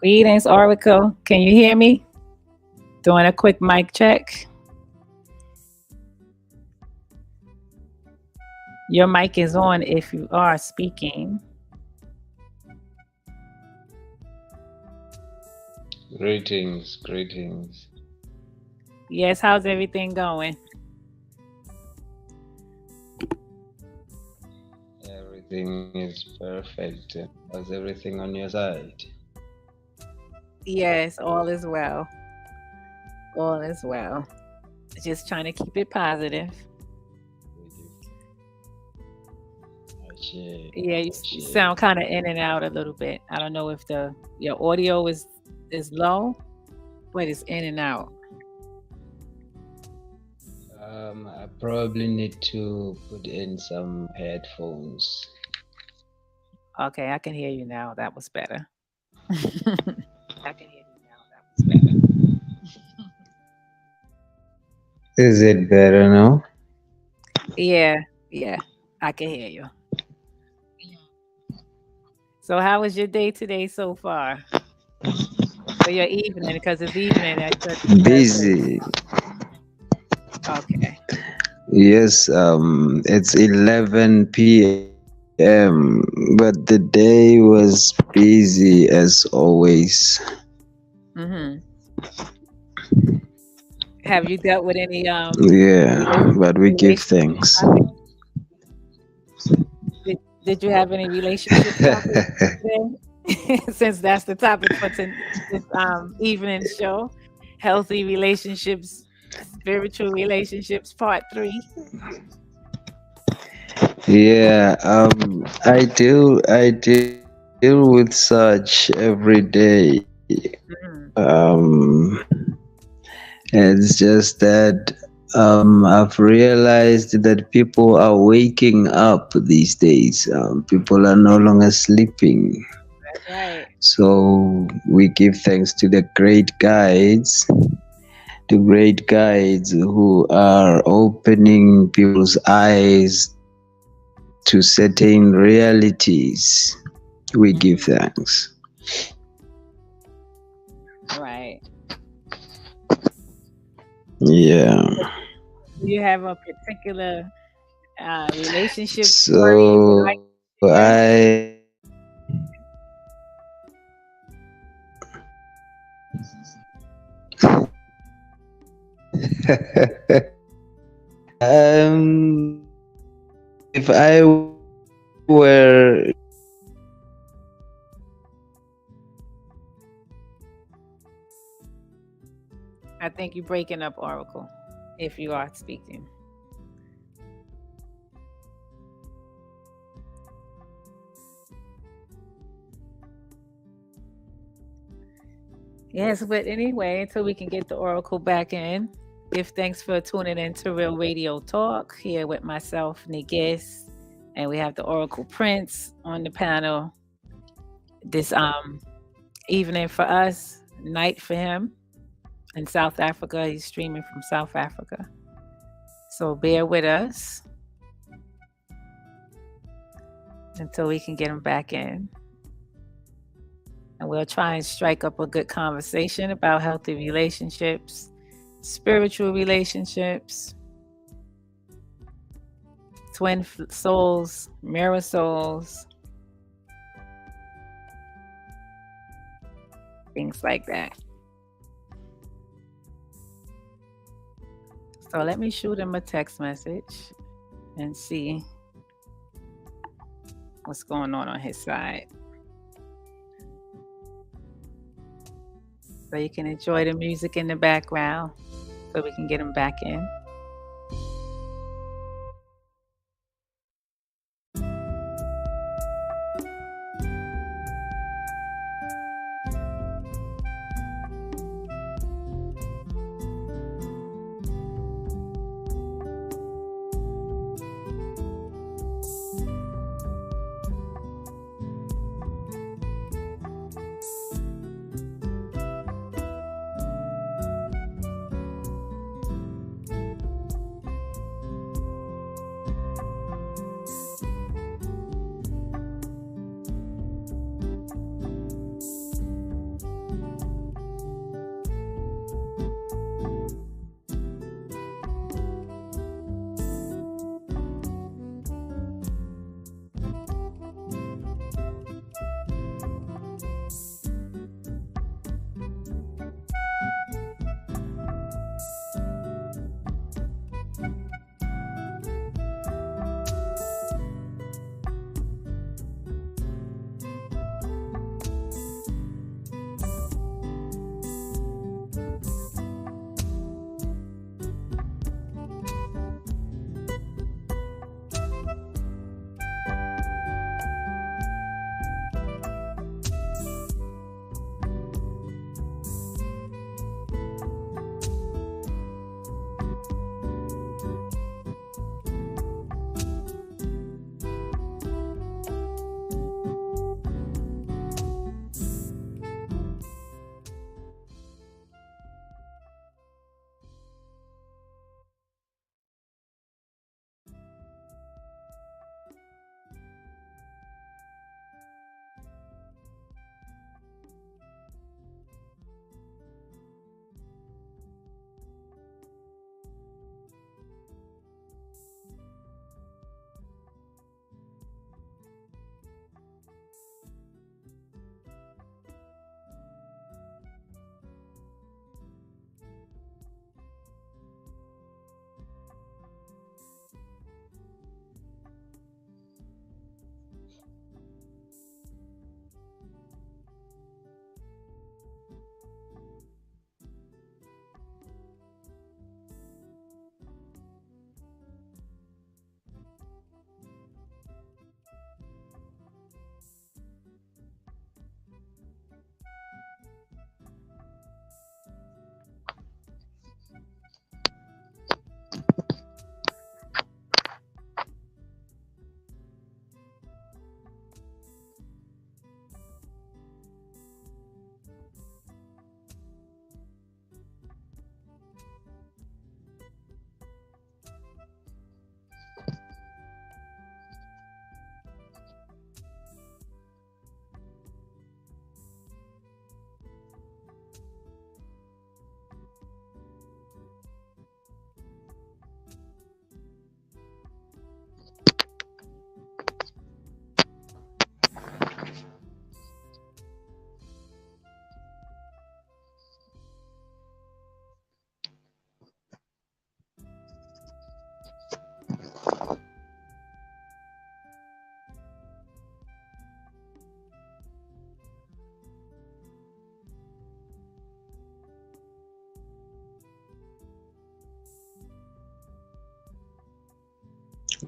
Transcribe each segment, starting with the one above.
Greetings, Oracle. Can you hear me? Doing a quick mic check. Your mic is on if you are speaking. Greetings. Yes, how's everything going? Everything is perfect. How's everything on your side? Yes, all is well. All is well. Just trying to keep it positive. Yeah, you sound kind of in and out a little bit. I don't know if your audio is low, but it's in and out. I probably need to put in some headphones. Okay, I can hear you now. That was better. I can hear you now. That was better. Is it better now? Yeah, I can hear you. So, how was your day today so far? Or your evening, because it's evening at your place. Busy. Okay. Yes, it's 11 p.m., but the day was busy as always. Mm-hmm. Have you dealt with any Yeah, but we give relationship thanks. topics? Did you have any relationship topics today? Since that's the topic for this evening show, healthy relationships, spiritual relationships, part 3. Yeah, I deal with such every day. Mm-hmm. It's just that I've realized that people are waking up these days. People are no longer sleeping. That's right. So we give thanks to the great guides who are opening people's eyes to certain realities. We give thanks. Right. Yeah. Do you have a particular relationship story you would like So to share? if I were I think you're breaking up, Oracle, if you are speaking. Yes, but anyway, until we can get the Oracle back in, give thanks for tuning in to Real Radio Talk here with myself, Nigis, and we have the Oracle Prince on the panel this evening for us, night for him in South Africa. He's streaming from South Africa. So bear with us until we can get him back in. And we'll try and strike up a good conversation about healthy relationships, spiritual relationships, twin souls, mirror souls, things like that. So let me shoot him a text message and see what's going on his side. So you can enjoy the music in the background so we can get him back in.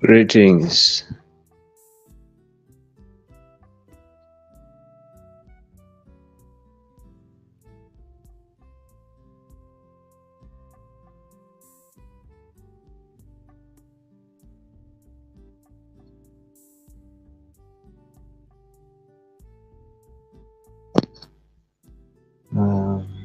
Greetings. Um,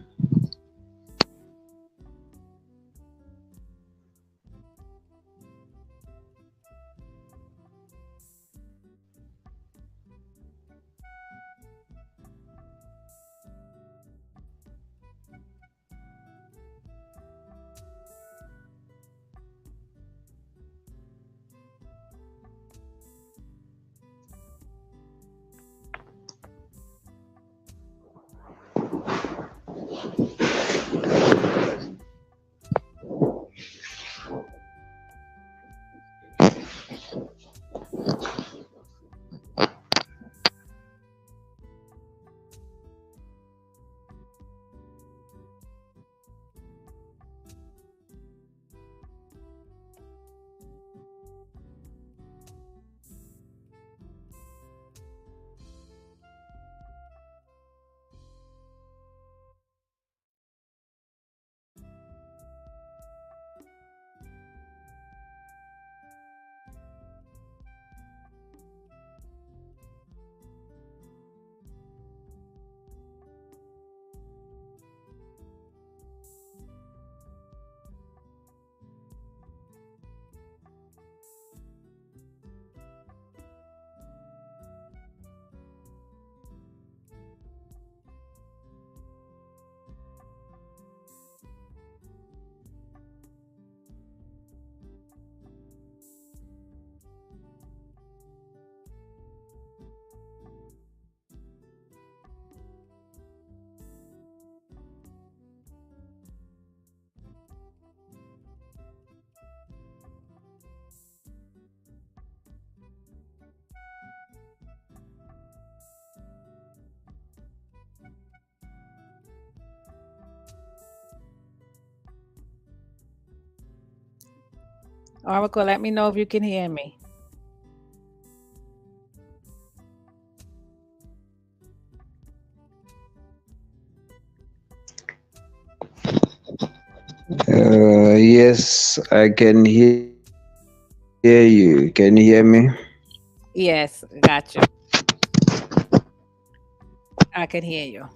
Oracle, let me know if you can hear me. yes, I can hear you. Can you hear me? Yes, got you. I can hear you.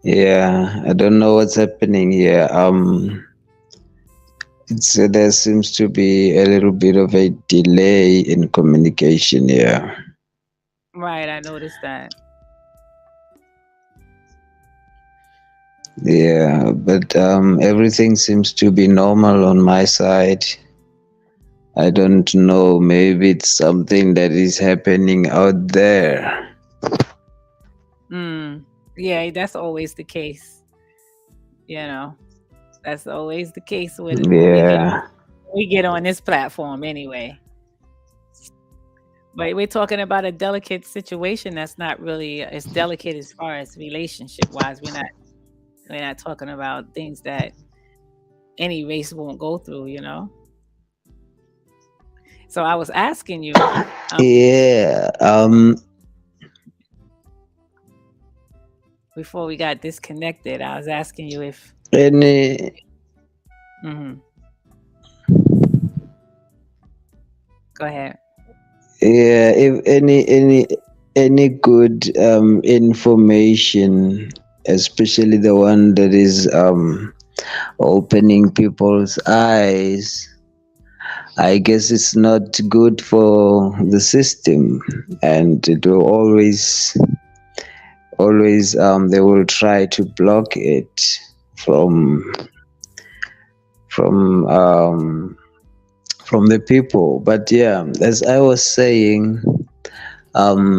Yeah, I don't know what's happening here. There seems to be a little bit of a delay in communication here. Right, I noticed that. Yeah, but everything seems to be normal on my side. I don't know, maybe it's something that is happening out there. Yeah, that's always the case. You know, that's always the case when Yeah, we get on this platform anyway. But we're talking about a delicate situation that's not really as delicate as far as relationship wise. We're not talking about things that any race won't go through, you know. So I was asking you, yeah. before we got disconnected, I was asking you if Any mhm, go ahead. Yeah, if any good information, especially the one that is opening people's eyes, I guess it's not good for the system, and it will always they will try to block it from from um from the people. But yeah, as I was saying,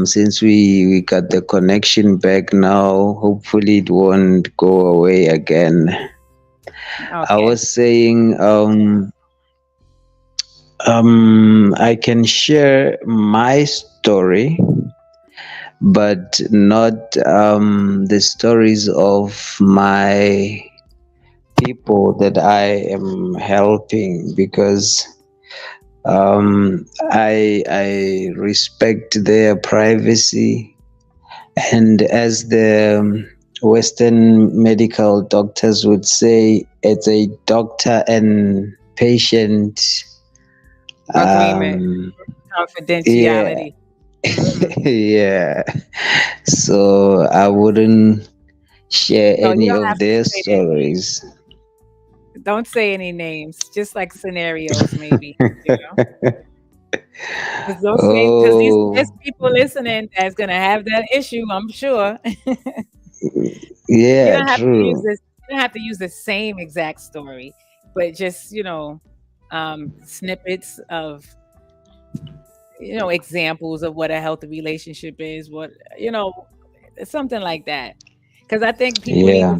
since we got the connection back now, hopefully it won't go away again. I Okay. was saying, I can share my story, but not the stories of my people that I am helping, because I respect their privacy, and as the Western medical doctors would say, it's a doctor and patient. Agreement, Um, yeah, confidentiality. Hmm. yeah. So I wouldn't share No, you any don't of have to their say their name. stories. Don't say any names, just like scenarios, maybe. You know, just don't say because these there's Oh, people listening that's gonna have that issue. I'm sure. You yeah, don't have to use true. this. You don't have to use the same exact story, but just snippets of examples of what a healthy relationship is. Something like that. Because I think Yeah,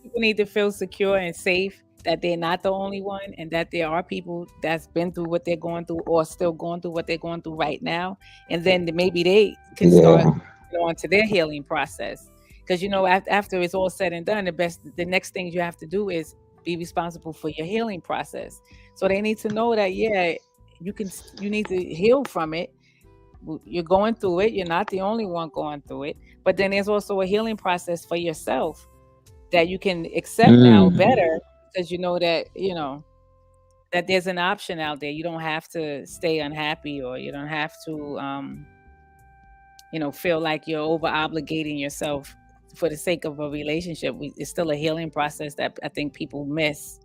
people need to feel secure and safe that they're not the only one, and that there are people that's been through what they're going through or still going through what they're going through right now, and then maybe they can start yeah, on to their healing process. Because after it's all said and done, the next thing you have to do is be responsible for your healing process. So they need to know that, yeah, you need to heal from it. You're going through it. You're not the only one going through it. But then there's also a healing process for yourself that you can accept now mm, better, because that there's an option out there. You don't have to stay unhappy, or you don't have to feel like you're over obligating yourself for the sake of a relationship. It's still a healing process that I think people miss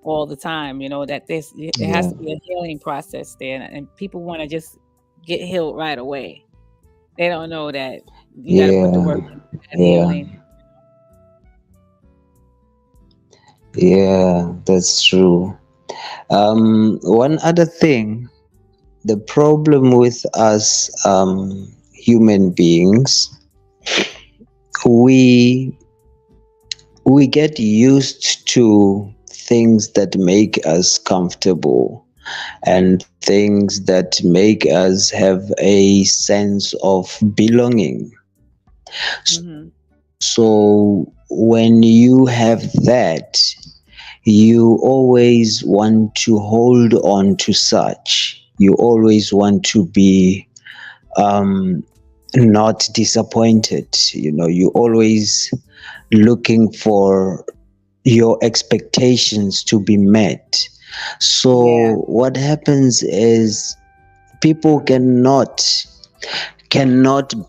all the time. That it has yeah, to be a healing process there, and people want to just get healed right away. They don't know that you got to put the yeah, work into that yeah, healing. yeah. That's true. One other thing, the problem with us, human beings, we we get used to things that make us comfortable, and things that make us have a sense of belonging. Hmm. So when you have that, you always want to hold on to such. You always want to be um, not disappointed. You always looking for your expectations to be met. Yeah, So what happens is people cannot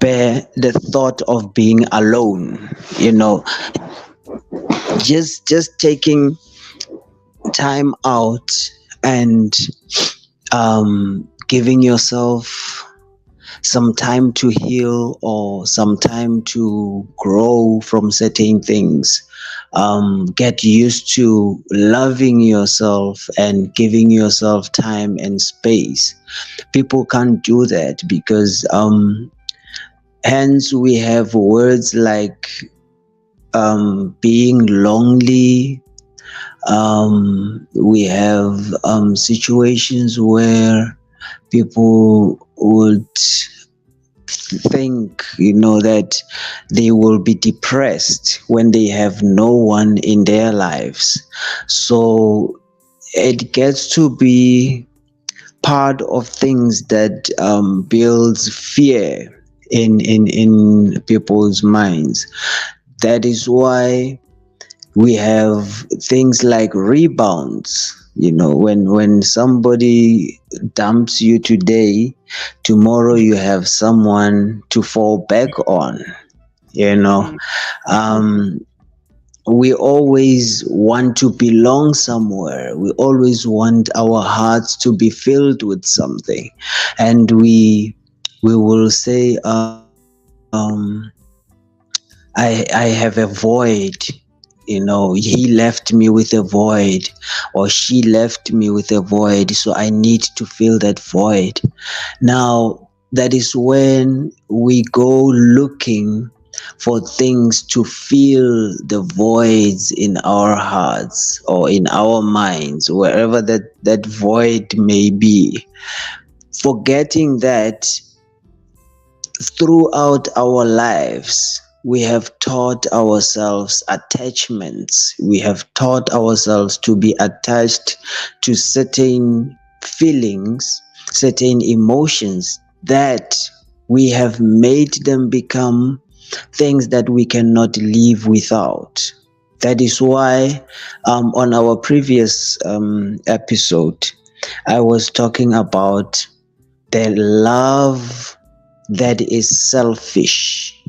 bear the thought of being alone. You know, just taking time out and giving yourself some time to heal, or some time to grow from certain things. Get used to loving yourself and giving yourself time and space. People can't do that because hence we have words like being lonely. We have situations where people would think, that they will be depressed when they have no one in their lives. So it gets to be part of things that builds fear in people's minds. That is why we have things like rebounds. When somebody dumps you today, tomorrow you have someone to fall back on. you know mm, um we always want to belong somewhere. We always want our hearts to be filled with something, and we will say, I have a void. He left me with a void, or she left me with a void, so I need to fill that void. Now, that is when we go looking for things to fill the voids in our hearts or in our minds, wherever that void may be, forgetting that throughout our lives, we have taught ourselves attachments. We have taught ourselves to be attached to certain feelings, certain emotions that we have made them become things that we cannot live without. That is why on our previous episode, I was talking about the love that is selfish.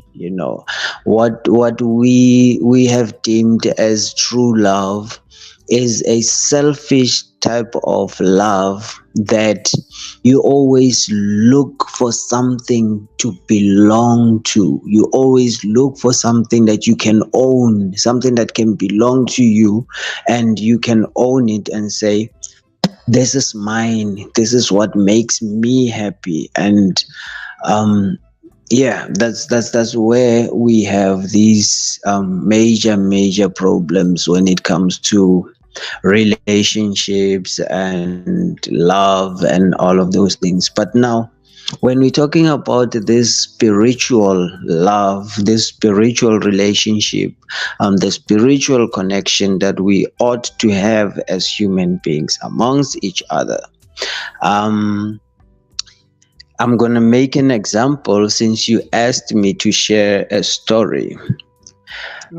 What we have deemed as true love is a selfish type of love that you always look for something to belong to. You always look for something that you can own, something that can belong to you, and you can own it and say, this is mine, this is what makes me happy. And yeah, that's where we have these major problems when it comes to relationships and love and all of those things. But now, when we're talking about this spiritual love, this spiritual relationship, the spiritual connection that we ought to have as human beings amongst each other, um, I'm going to make an example since you asked me to share a story.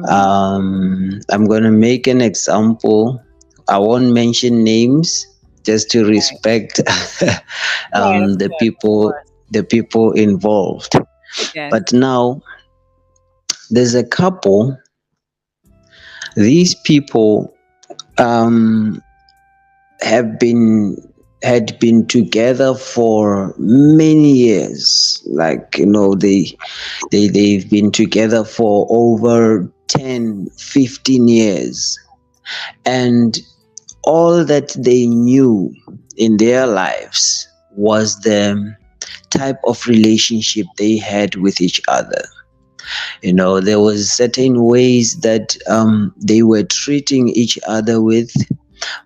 I'm going to make an example. I won't mention names just to respect the people involved. Yes. But now there's a couple. These people have been had been together for many years. Like, they've been together for over 10, 15 years. And all that they knew in their lives was the type of relationship they had with each other. There was certain ways that they were treating each other with,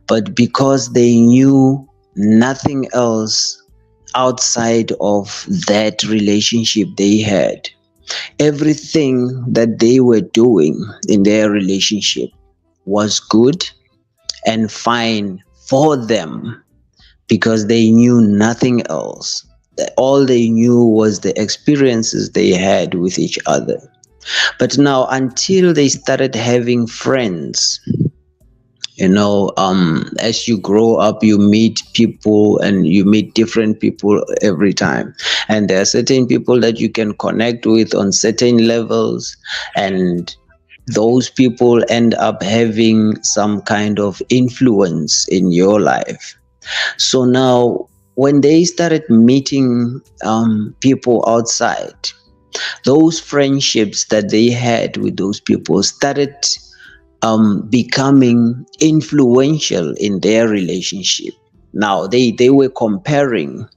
but because they knew nothing else outside of that relationship they had, everything that they were doing in their relationship was good and fine for them because they knew nothing else. All they knew was the experiences they had with each other. But now, until they started having friends, as you grow up, you meet people and you meet different people every time. And there are certain people that you can connect with on certain levels, and those people end up having some kind of influence in your life. So now, when they started meeting people outside, those friendships that they had with those people started becoming influential in their relationship. Now they were comparing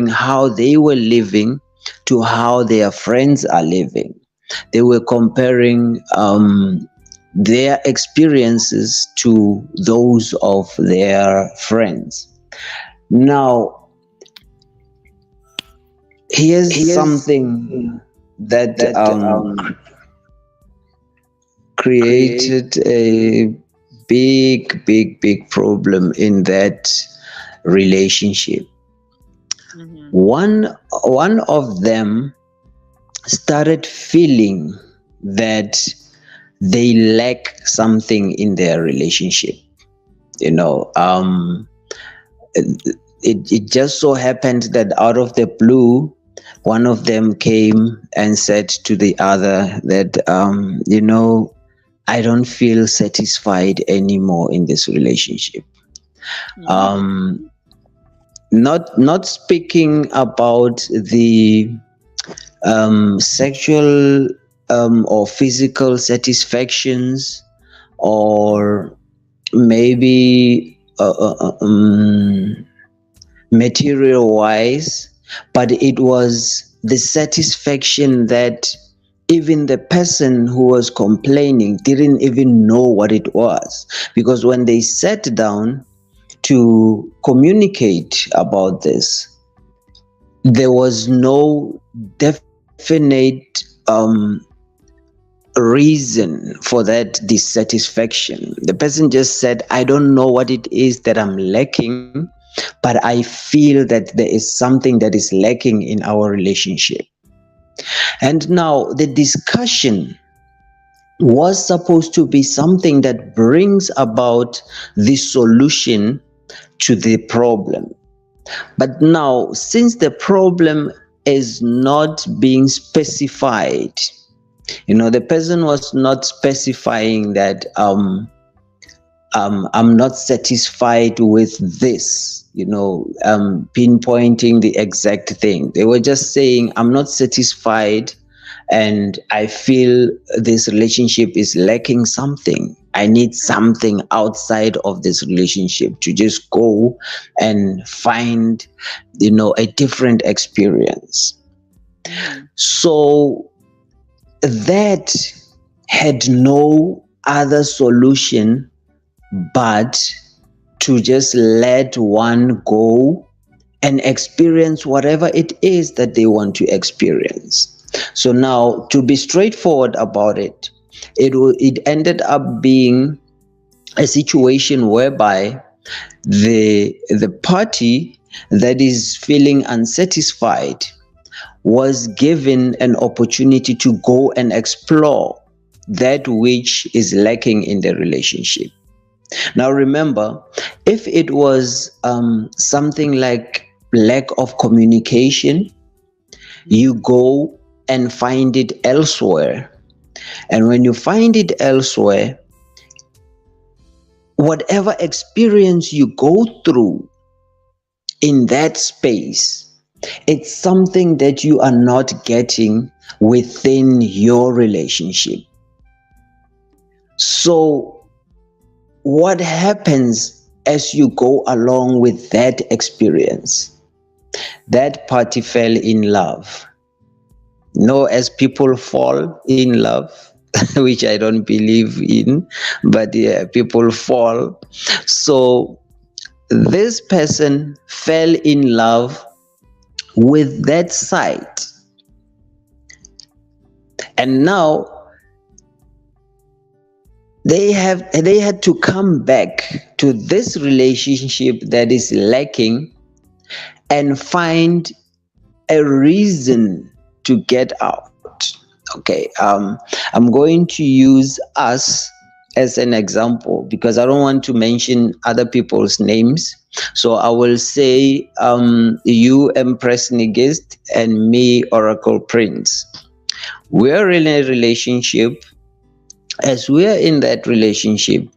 how they were living to how their friends are living. They were comparing their experiences to those of their friends. Now, here's something that created a big problem in that relationship. One of them started feeling that they lack something in their relationship. It just so happened that out of the blue, one of them came and said to the other that, I don't feel satisfied anymore in this relationship. Not speaking about the sexual or physical satisfactions, or maybe material wise, but it was the satisfaction that even the person who was complaining didn't even know what it was, because when they sat down to communicate about this, there was no definite reason for that dissatisfaction. The person just said, I don't know what it is that I'm lacking, but I feel that there is something that is lacking in our relationship. And now the discussion was supposed to be something that brings about the solution to the problem. But now, since the problem is not being specified, the person was not specifying that I'm not satisfied with this, pinpointing the exact thing. They were just saying, I'm not satisfied and I feel this relationship is lacking something. I need something outside of this relationship to just go and find, a different experience. So that had no other solution but to just let one go and experience whatever it is that they want to experience. So now, to be straightforward about it, it ended up being a situation whereby the party that is feeling unsatisfied was given an opportunity to go and explore that which is lacking in the relationship. Now remember, if it was something like lack of communication, you go and find it elsewhere. And when you find it elsewhere, whatever experience you go through in that space, it's something that you are not getting within your relationship. So what happens as you go along with that experience? That party fell in love. As people fall in love, which I don't believe in, but yeah, people fall. So this person fell in love with that site. And now they had to come back to this relationship that is lacking and find a reason to get out. Okay, I'm going to use us as an example because I don't want to mention other people's names. So I will say you, Empress Nigist, and me, Oracle Prince. We're in a relationship. As we are in that relationship,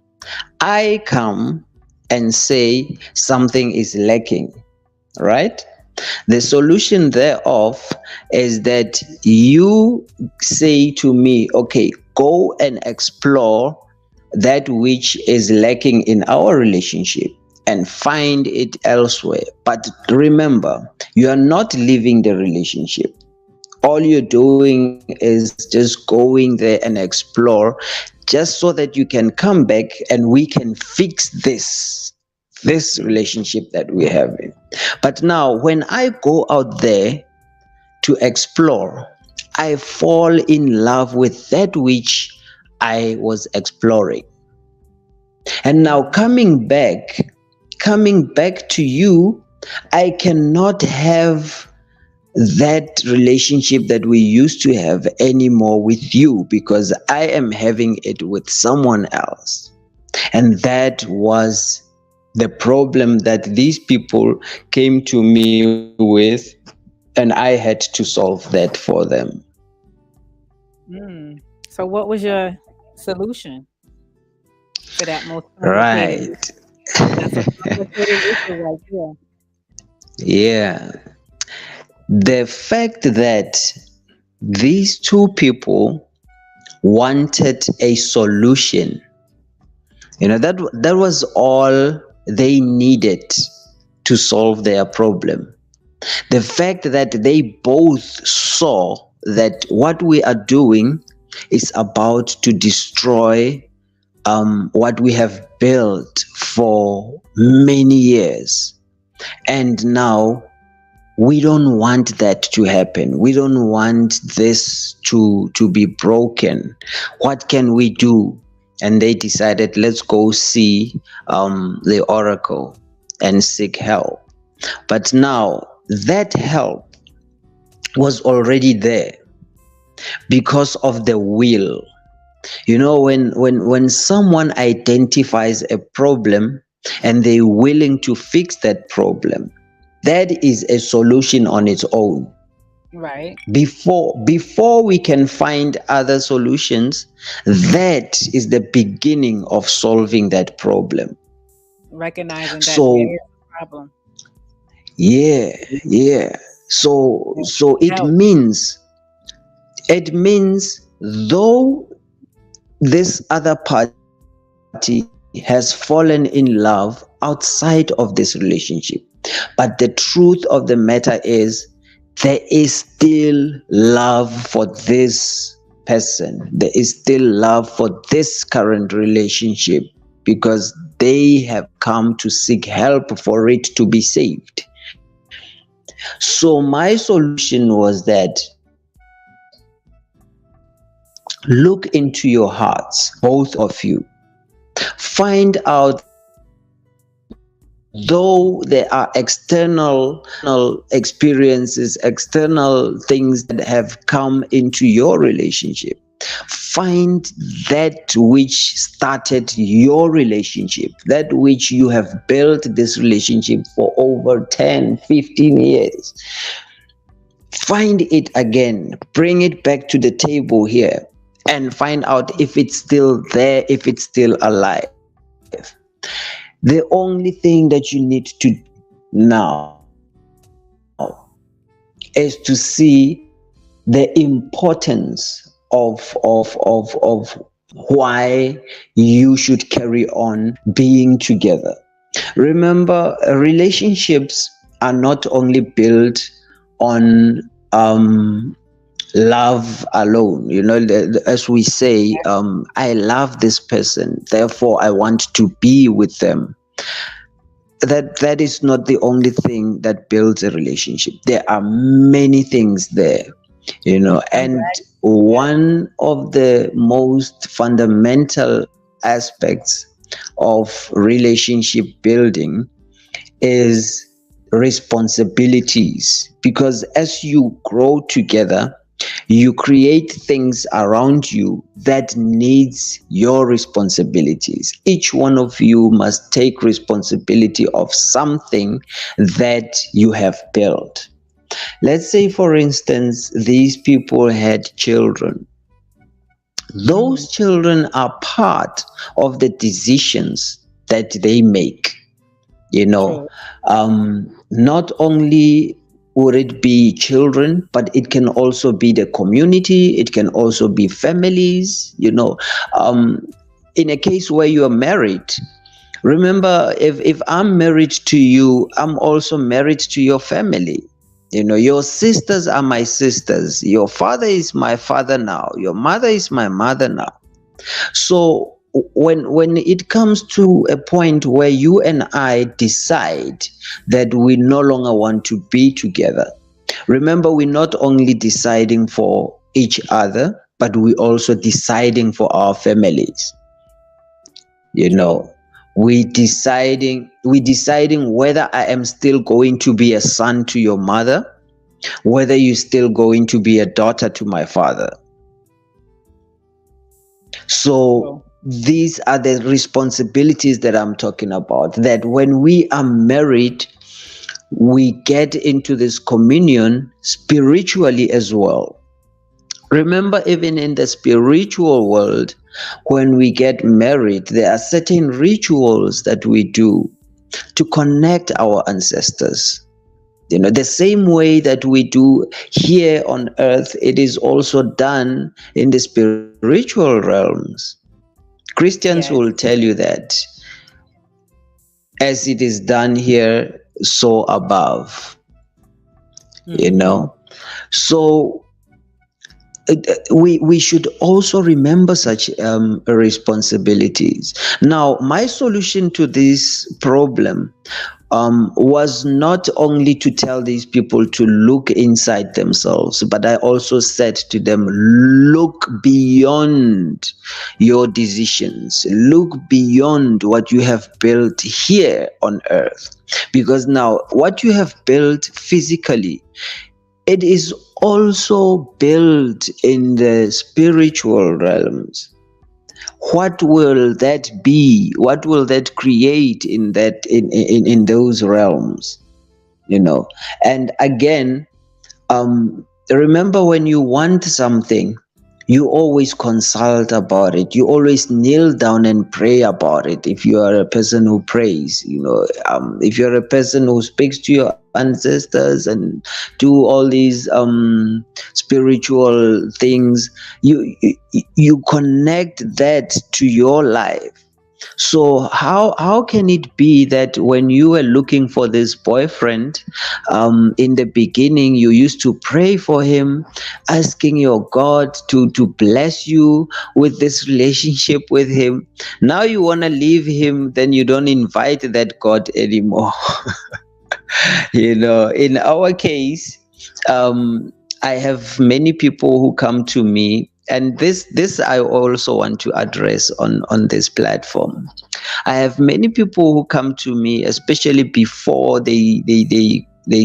I come and say something is lacking, right? The solution thereof is that you say to me, okay, go and explore that which is lacking in our relationship and find it elsewhere. But remember, you are not leaving the relationship. All you're doing is just going there and explore just so that you can come back and we can fix this relationship that we're having. But now when I go out there to explore, I fall in love with that which I was exploring. And now coming back to you, I cannot have that relationship that we used to have anymore with you because I am having it with someone else. And that was the problem that these people came to me with, and I had to solve that for them. So what was your solution to that most Right. That's a complicated issue right there. Yeah. The fact that these two people wanted a solution, that was all they needed to solve their problem. The fact that they both saw that what we are doing is about to destroy what we have built for many years. And now we don't want that to happen. We don't want this to be broken. What can we do? And they decided, let's go see the oracle and seek help. But now that help was already there because of the will. You know, when someone identifies a problem and they're willing to fix that problem, that is a solution on its own. Right. Before we can find other solutions, that is the beginning of solving that problem. Recognizing that So there is a problem. yeah. So Help. it means though this other party has fallen in love outside of this relationship, but the truth of the matter is there is still love for this person. There is still love for this current relationship because they have come to seek help for it to be saved. So my solution was that look into your hearts, both of you. Find out that though there are external experiences, external things that have come into your relationship, find that which started your relationship, that which you have built this relationship for over 10, 15 years. Find it again, bring it back to the table here, and find out if it's still there, if it's still alive. The only thing that you need to now is to see the importance of why you should carry on being together. Remember, relationships are not only built on love alone. You know, as we say, I love this person, therefore I want to be with them. That is not the only thing that builds a relationship. There are many things there, you know, and one of the most fundamental aspects of relationship building is responsibilities, because as you grow together, you create things around you that needs your responsibilities. Each one of you must take responsibility of something that you have built. Let's say, for instance, these people had children. Those children are part of the decisions that they make. You know, not only would it be children, but it can also be the community, it can also be families. You know, in a case where you are married, remember, if I'm married to you, I'm also married to your family. You know, your sisters are my sisters, your father is my father now, your mother is my mother now. So when it comes to a point where you and I decide that we no longer want to be together, remember, we're not only deciding for each other, but we're also deciding for our families. You know, we deciding whether I am still going to be a son to your mother, whether you're still going to be a daughter to my father. So these are the responsibilities that I'm talking about, that when we are married, we get into this communion spiritually as well. Remember, even in the spiritual world, when we get married, there are certain rituals that we do to connect our ancestors. You know, the same way that we do here on earth, it is also done in the spiritual realms. Christians will tell you that as it is done here, so above. You know, so we should also remember such responsibilities. Now, my solution to this problem was not only to tell these people to look inside themselves, but I also said to them, look beyond your decisions, look beyond what you have built here on earth. Because now, what you have built physically, it is also built in the spiritual realms. What will that be? What will that create in that in those realms? You know. And again, remember, when you want something, you always consult about it. You always kneel down and pray about it. If you are a person who prays, if you're a person who speaks to your ancestors and do all these spiritual things, you connect that to your life. So how can it be that when you were looking for this boyfriend, in the beginning you used to pray for him, asking your God to bless you with this relationship with him? Now you want to leave him, then you don't invite that God anymore. In our case, I have many people who come to me, and this I also want to address on this platform. I have many people who come to me, especially before they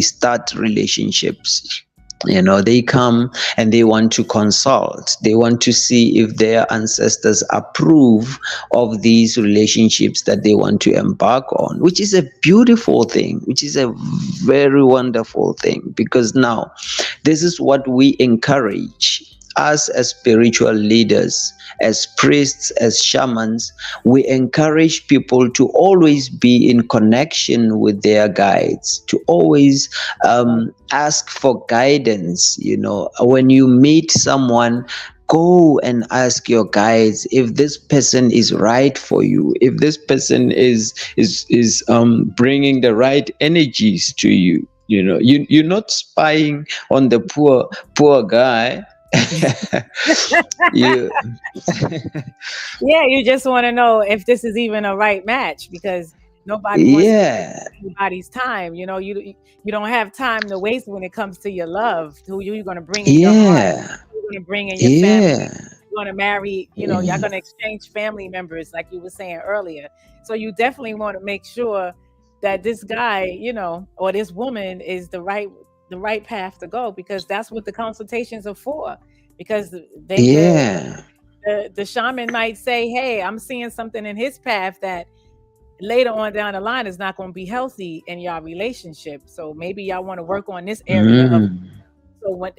start relationships. They come and they want to consult. They want to see if their ancestors approve of these relationships that they want to embark on, which is a beautiful thing, which is a very wonderful thing, because now this is what we encourage. Us as spiritual leaders, as priests, as shamans, we encourage people to always be in connection with their guides, to always ask for guidance. When you meet someone, go and ask your guides if this person is right for you, if this person is bringing the right energies to you. You're not spying on the poor guy. you Yeah, you just want to know if this is even a right match, because nobody wants to waste anybody's time. You don't have time to waste when it comes to your love. Who you're going to bring in your heart? Who you're going to bring in your family? You're going to marry. Y'all going to exchange family members, like you were saying earlier. So you definitely want to make sure that this guy, or this woman, is the right path to go, because that's what the consultations are for. Because the shaman might say, hey, I'm seeing something in his path that later on down the line is not going to be healthy in y'all relationship. So maybe y'all want to work on this area of, so when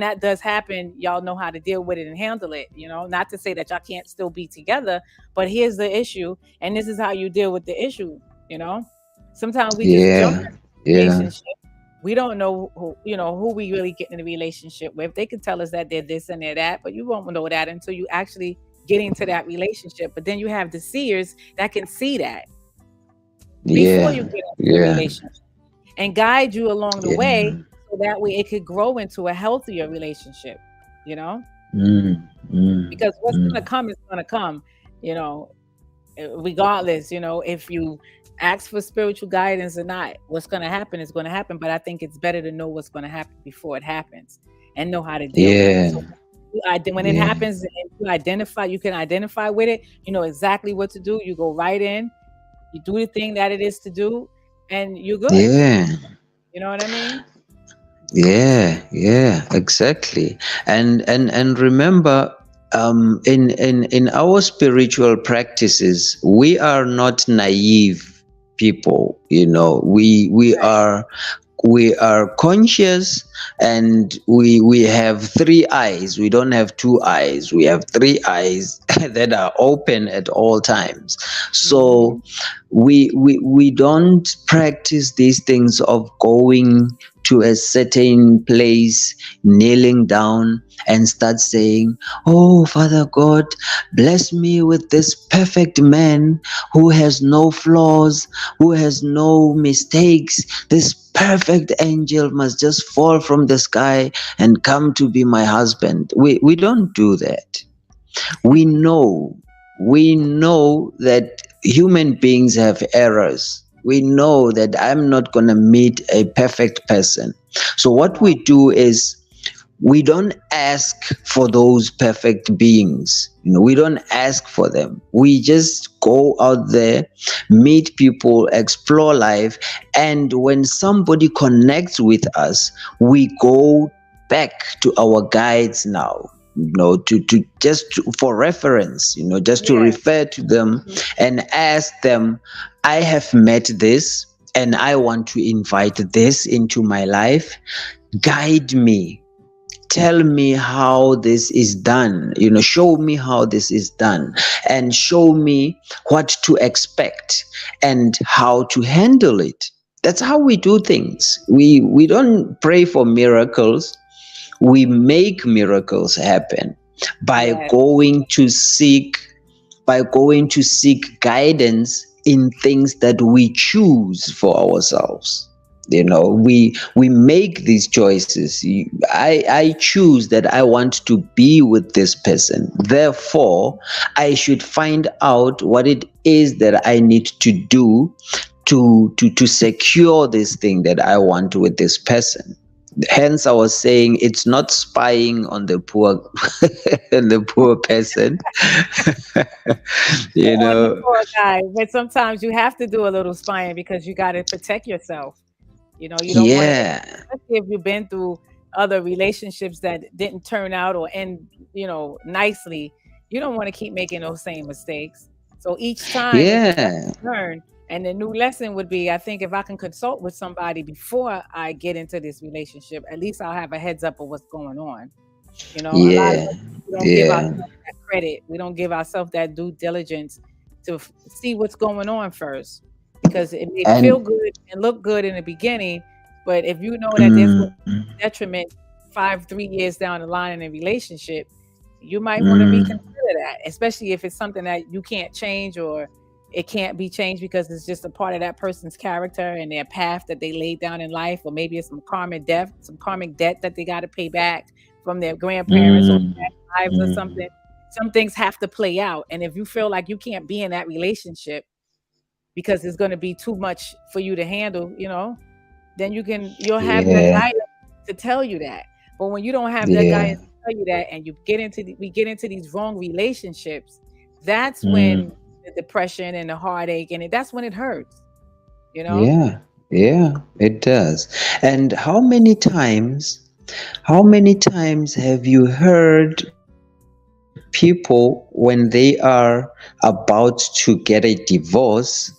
that does happen, y'all know how to deal with it and handle it. Not to say that y'all can't still be together, but here's the issue, and this is how you deal with the issue. Sometimes we just jump in the relationship. We don't know who we really get in a relationship with. They can tell us that they're this and they're that, but you won't know that until you actually get into that relationship. But then you have the seers that can see that before you get into the relationship and guide you along the way, so that way it could grow into a healthier relationship. Because what's gonna come is gonna come. Regardless, if you ask for spiritual guidance or not, what's going to happen is going to happen. But I think it's better to know what's going to happen before it happens and know how to deal with it. So when it happens, and you can identify with it, you know exactly what to do. You go right in, you do the thing that it is to do, and you're good. You know what I mean? Exactly. And remember, in our spiritual practices, we are not naive people. We are conscious, and we have three eyes. We don't have two eyes. We have three eyes that are open at all times. So we don't practice these things of going to a certain place, kneeling down and start saying, "Oh, Father God, bless me with this perfect man who has no flaws, who has no mistakes. This perfect angel must just fall from the sky and come to be my husband." We don't do that. We know, we know that human beings have errors. We know that I'm not going to meet a perfect person. So what we do is we don't ask for those perfect beings. We don't ask for them. We just go out there, meet people, explore life, and when somebody connects with us, we go back to our guides now, to just for reference, just to Yes. refer to them and ask them, "I have met this and I want to invite this into my life. Guide me, tell me how this is done, show me how this is done, and show me what to expect and how to handle it." That's how we do things. We don't pray for miracles. We make miracles happen by Yes. going to seek guidance in things that we choose for ourselves. We make these choices. I choose that I want to be with this person, therefore I should find out what it is that I need to do to secure this thing that I want with this person. Hence I was saying it's not spying on the poor on the poor person. you On the know poor guy. But sometimes you have to do a little spying because you got to protect yourself. You don't want to, yeah, especially if you've been through other relationships that didn't turn out or end, nicely. You don't want to keep making those same mistakes. So each time it's a yeah, lesson learned. And the new lesson would be, I think, if I can consult with somebody before I get into this relationship, at least I'll have a heads up of what's going on. A lot of yeah, us, we don't give yeah, ourselves that credit. We don't give ourselves that due diligence to see what's going on first, because it may feel and good and look good in the beginning, but if you know that there's going to mm, be detriment 3 years down the line in a relationship, you might want to mm, reconsider that, especially if it's something that you can't change or it can't be changed because it's just a part of that person's character and their path that they laid down in life, or maybe it's some karmic debt that they got to pay back from their grandparents or mm, past lives or mm, something. Some things have to play out, and if you feel like you can't be in that relationship because it's going to be too much for you to handle, then you'll have your yeah, guidance to tell you that. But when you don't have that yeah, guidance to tell you that, and we get into these wrong relationships, that's mm, when the depression and the heartache, and that's when it hurts. You know? yeah, yeah, it does. And how many times have you heard people when they are about to get a divorce?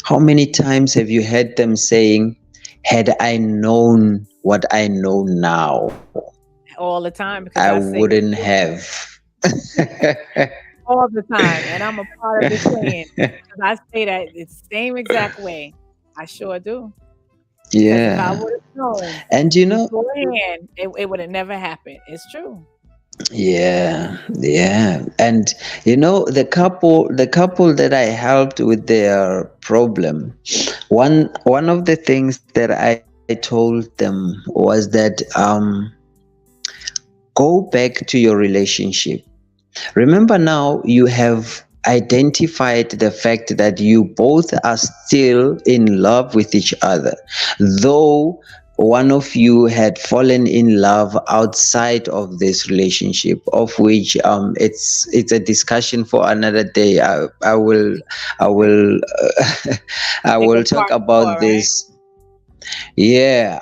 How many times have you heard them saying, "Had I known what I know now, All the time, I because I say wouldn't the same have." thing all the time, and I'm a part of the saying because I say that it's the same exact way. I sure do. Because if I Yeah. would have known And beforehand, it would have never happened. It's true. yeah, yeah. And the couple that I helped with their problem, one of the things that I told them was that go back to your relationship. Remember, now you have identified the fact that you both are still in love with each other, though one of you had fallen in love outside of this relationship, of which it's a discussion for another day. I will I Take a will talk part about four, right? this. Yeah,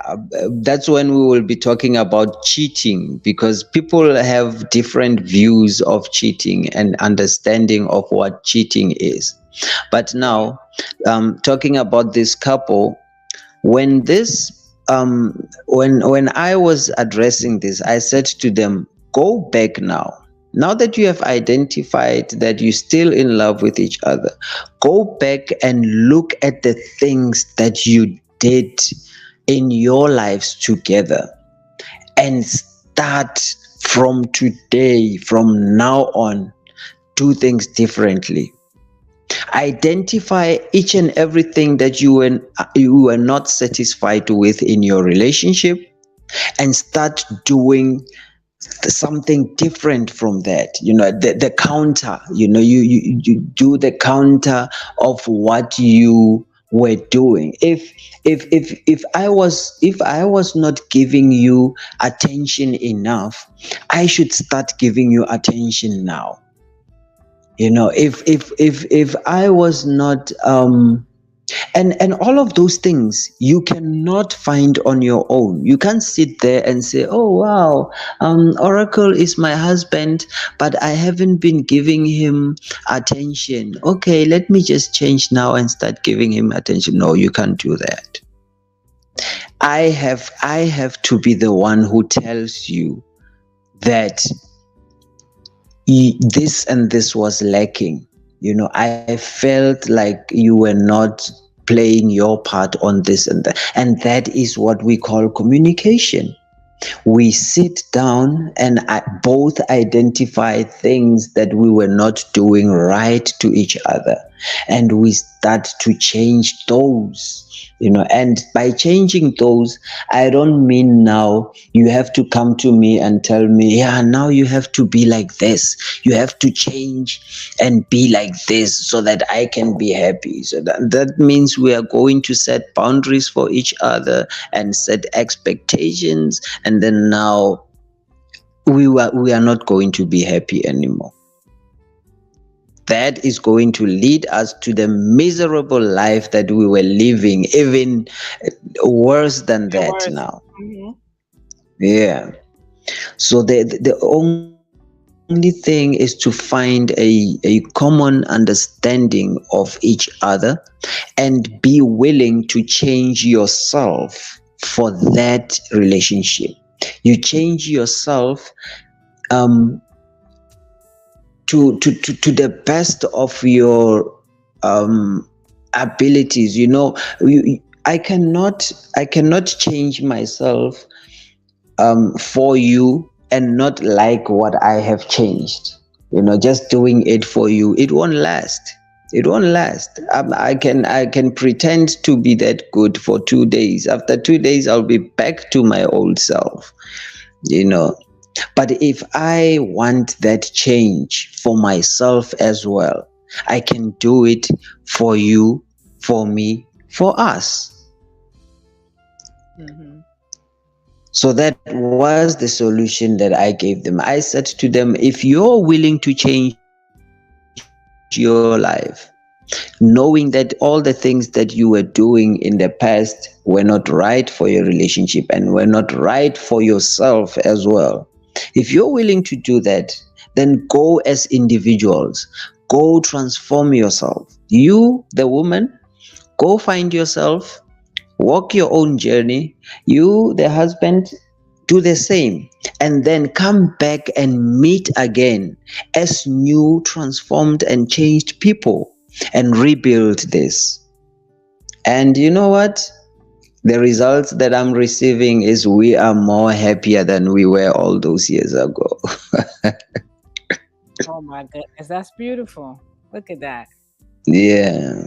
that's when we will be talking about cheating, because people have different views of cheating and understanding of what cheating is. But Yeah. now, talking about this couple, when this when I was addressing this, I said to them, go back now. Now that you have identified that you're still in love with each other, go back and look at the things that you did in your lives together, and start from today, from now on, do things differently. Identify each and everything that you were not satisfied with in your relationship, and start doing something different from that. The counter, you do the counter of what you were doing. If I was not giving you attention enough, I should start giving you attention now. If I was not and all of those things you cannot find on your own. You can't sit there and say, oh wow, Oracle is my husband, but I haven't been giving him attention. Okay, let me just change now and start giving him attention. No, you can't do that. I have to be the one who tells you that this and this was lacking. I felt like you were not playing your part on this and that. And that is what we call communication. We sit down and both identify things that we were not doing right to each other, and we start to change those. And by changing those, I don't mean now you have to come to me and tell me, yeah, now you have to be like this, you have to change and be like this so that I can be happy. So that means we are going to set boundaries for each other and set expectations, and then now we are not going to be happy anymore. That is going to lead us to the miserable life that we were living, even worse than that now. Mm-hmm. Yeah. So the only thing is to find a common understanding of each other, and be willing to change yourself for that relationship. You change yourself to the best of your abilities. I cannot change myself for you and not like what I have changed. Just doing it for you, it won't last. I can pretend to be that good for 2 days. After 2 days, I'll be back to my old self. But if I want that change for myself as well, I can do it for you, for me, for us. Mm-hmm. So that was the solution that I gave them. I said to them, if you're willing to change your life, knowing that all the things that you were doing in the past were not right for your relationship and were not right for yourself as well, if you're willing to do that, then go as individuals. Go transform yourself. You, the woman, go find yourself, walk your own journey. You, the husband, do the same. And then come back and meet again as new, transformed, and changed people, and rebuild this. And you know what? The results that I'm receiving is we are more happier than we were all those years ago. Oh my goodness, that's beautiful. Look at that. Yeah.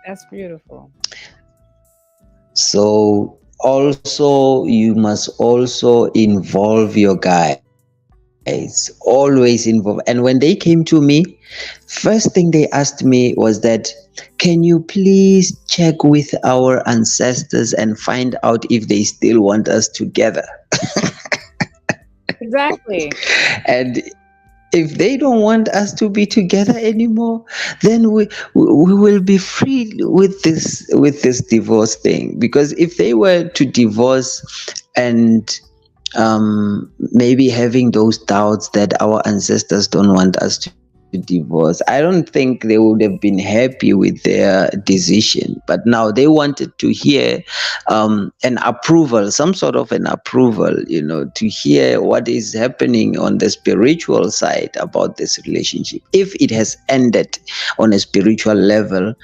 That's beautiful. So also you must also involve your guys. Always involve. And when they came to me, first thing they asked me was that, can you please check with our ancestors and find out if they still want us together? Exactly. And if they don't want us to be together anymore, then we will be free with this divorce thing. Because if they were to divorce and maybe having those doubts that our ancestors don't want us together, divorce, I don't think they would have been happy with their decision. But now they wanted to hear an approval, some sort of an approval, to hear what is happening on the spiritual side about this relationship. If it has ended on a spiritual level,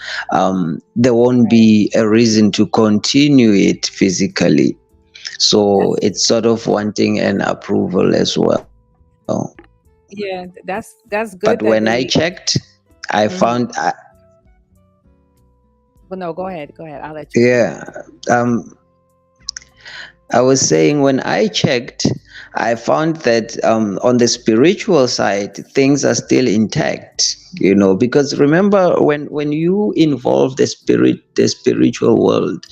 there won't be a reason to continue it physically. So it's sort of wanting an approval as well. Yeah, that's But good when that I they. checked, I Mhm. found, Well, no, go ahead. Go ahead. I'll let you finish. yeah, um, I was saying when I checked, I found that on the spiritual side, things are still intact. Because remember, when you involve the spiritual world,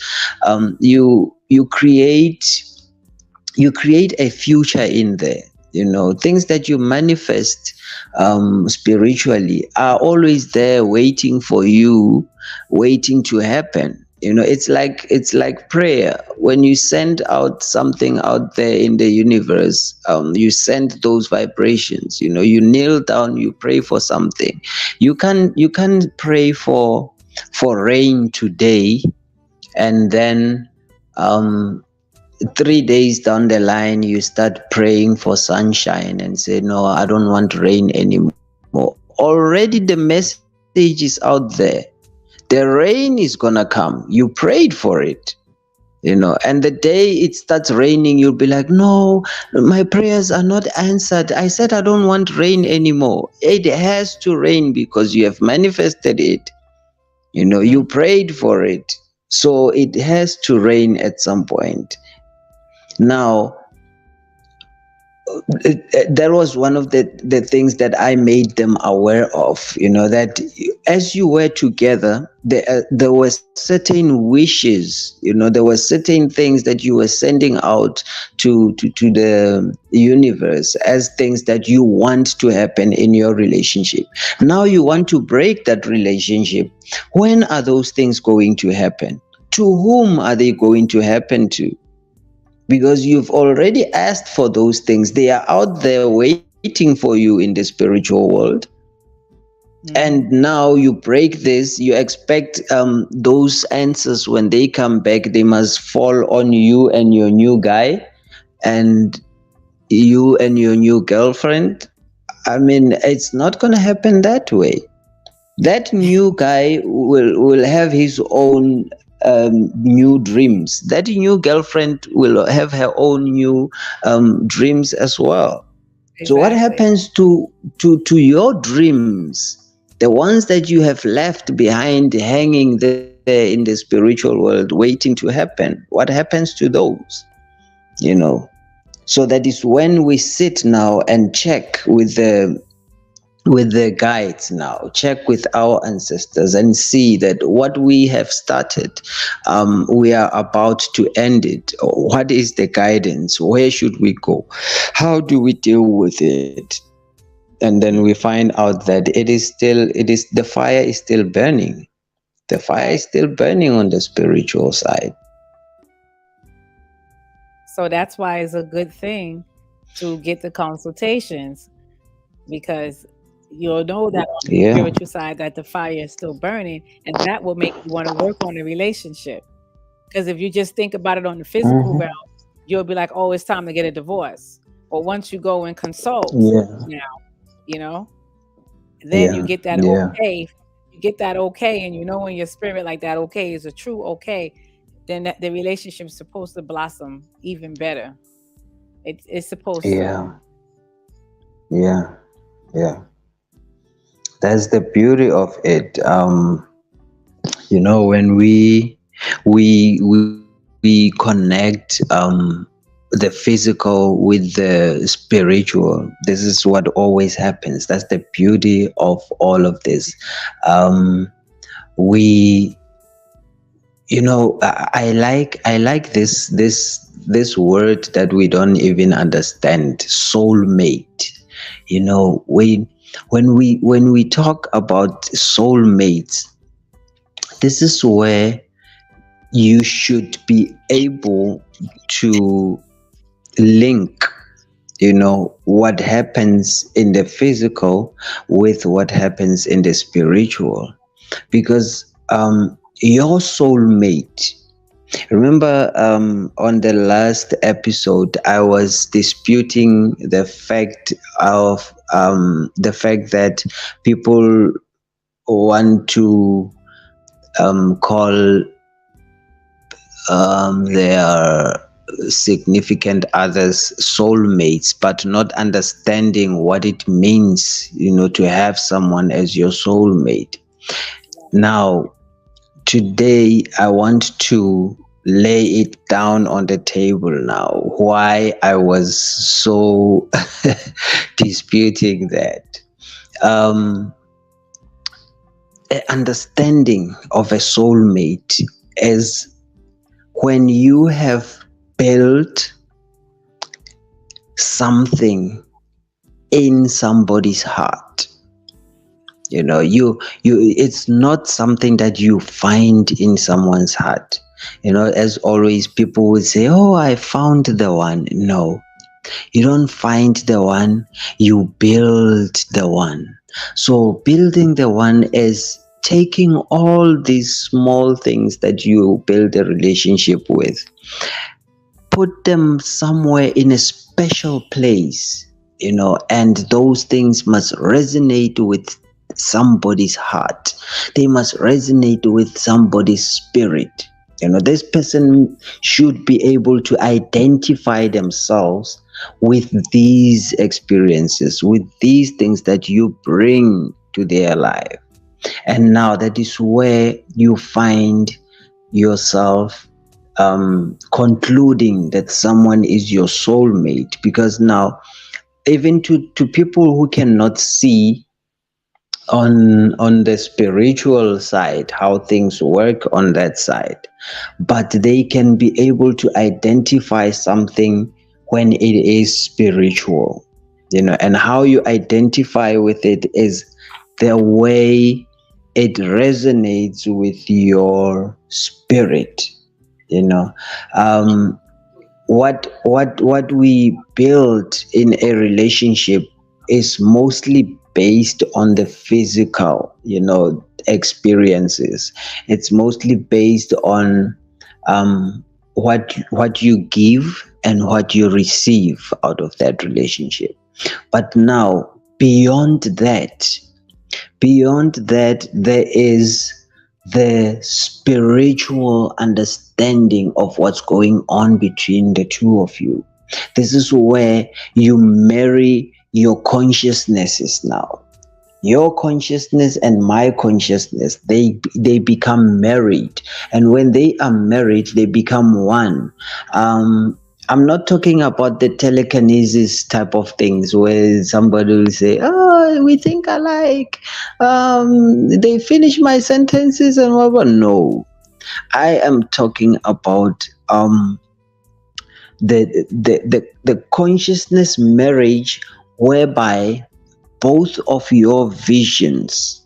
you create a future in there. Things that you manifest spiritually are always there waiting for you, waiting to happen. It's like prayer. When you send out something out there in the universe, you send those vibrations. You kneel down, you pray for something. You can pray for rain today, and then um 3 days down the line you start praying for sunshine and say, no, I don't want rain anymore. Already the message is out there. The rain is gonna come. You prayed for it. And the day it starts raining, you'll be like, no, my prayers are not answered. I said I don't want rain anymore. It has to rain because you have manifested it. You Mhm. prayed for it. So it has to rain at some point. Now, that was one of the things that I made them aware of, that as you were together, there were certain wishes, there were certain things that you were sending out to the universe as things that you want to happen in your relationship. Now you want to break that relationship. When are those things going to happen? To whom are they going to happen to? Because you've already asked for those things. They are out there waiting for you in the spiritual world. And Mhm. now you break this, you expect those answers when they come back, they must fall on you and your new guy, and you and your new girlfriend. I mean, it's not going to happen that way. That new guy will have his own new dreams. That new girlfriend will have her own new dreams as well. So what Exactly. happens to your dreams, the ones that you have left behind hanging there in the spiritual world waiting to happen? What happens to those? you know so that is when we sit now and check with the guides, now check with our ancestors and see that what we have started, we are about to end it. What is the guidance? Where should we go? How do we deal with it? And then we Mhm. find out that the fire is still burning. The fire is Right. still burning on the spiritual side. So that's why it's a good thing to get the consultations, because you'll know that on the Yeah. spiritual side that the fire is still burning, and that will make you want to work on the relationship. Because if you just think about it on the physical realm, Hmm. you'll be like, oh, it's time to get a divorce. But once you go and consult Yeah. now, you know, then you Yeah. get that Yeah. okay. You get that okay, and you know in your spirit like that okay is a true okay, then the relationship's supposed to blossom even better. It's supposed to. Yeah. Yeah. Yeah. That's the beauty of it. When we connect the physical with the spiritual, this is what always happens. That's the beauty of all of this. Um we you know i, I like i like this word that we don't even understand, soulmate. When we talk about soulmates, this is where you should be able to link what happens in the physical with what happens in the spiritual. Because your soulmate, remember, on the last episode I was disputing the fact that people want to call their significant others soulmates, but not understanding what it means, to have someone as your soulmate. Now, today I want to lay it down on the table now, why I was so disputing that. An understanding of a soulmate is when you have built something in somebody's heart. It's not something that you find in someone's heart. As always, people would say, oh, I found the one. No, you don't find the one, you build the one. So building the one is taking all these small things that you build a relationship with, put them somewhere in a special place, and those things must resonate with somebody's heart. They must resonate with somebody's spirit. This person should be able to identify themselves with these experiences, with these things that you bring to their life. And now that is where you find yourself concluding that someone is your soulmate, because now, even to people who cannot see on the spiritual side how things work on that side, but they can be able to identify something when it is spiritual, and how you identify with it is the way it resonates with your spirit. What we build in a relationship is mostly based on the physical, experiences. It's mostly based on what you give and what you receive out of that relationship. But now, beyond that, there is the spiritual understanding of what's going on between the two of you. This is where you marry your consciousnesses now. Your consciousness and my consciousness, they become married. And when they are married, they become one. I'm not talking about the telekinesis type of things where somebody will say, oh, we think alike. They finish my sentences and whatever. No, I am talking about the consciousness marriage, whereby both of your visions,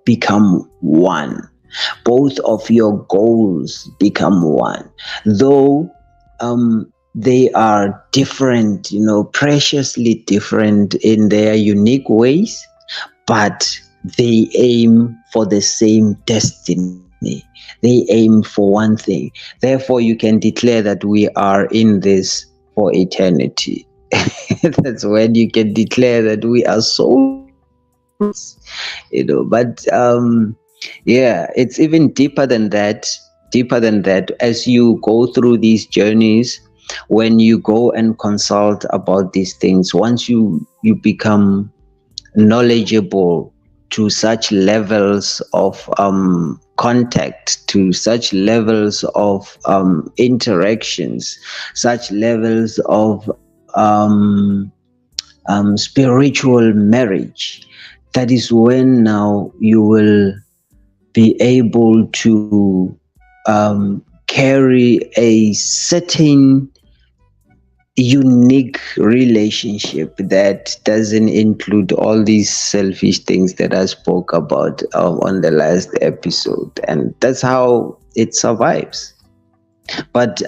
become one. Both of your goals become one. Though they are different, preciously different in their unique ways, but they aim for the same destiny. They aim for one thing. Therefore, you can declare that we are in this for eternity. That's when you can declare that we are souls, but yeah, it's even deeper than that. As you go through these journeys, when you go and consult about these things, once you become knowledgeable to such levels of contact, to such levels of interactions, such levels of spiritual marriage, that is when now you will be able to carry a certain unique relationship that doesn't include all these selfish things that I spoke about on the last episode. And that's how it survives. But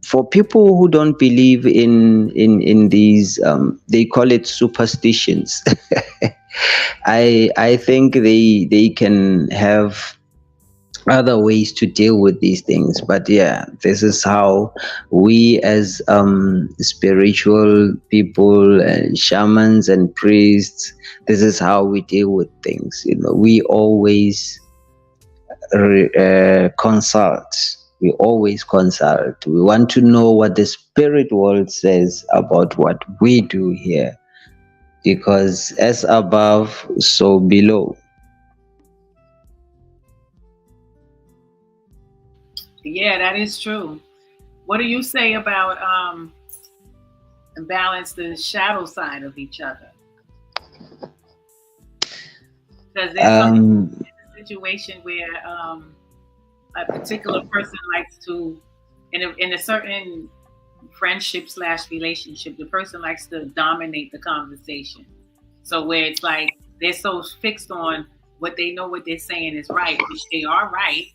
for people who don't believe in these, they call it superstitions. I think they can have other ways to deal with these things. But yeah, this is how we as spiritual people and shamans and priests, this is how we deal with things. We always consult. We always consult. We want to know what the spirit world says about what we do here, because as above, so below. Yeah, that is true. What do you say about balance the shadow side of each other? Because there's some situation where a particular person likes to, in a certain friendship / relationship, the person likes to dominate the conversation. So where it's like they're so fixed on what they know what they're saying is right, which they are right.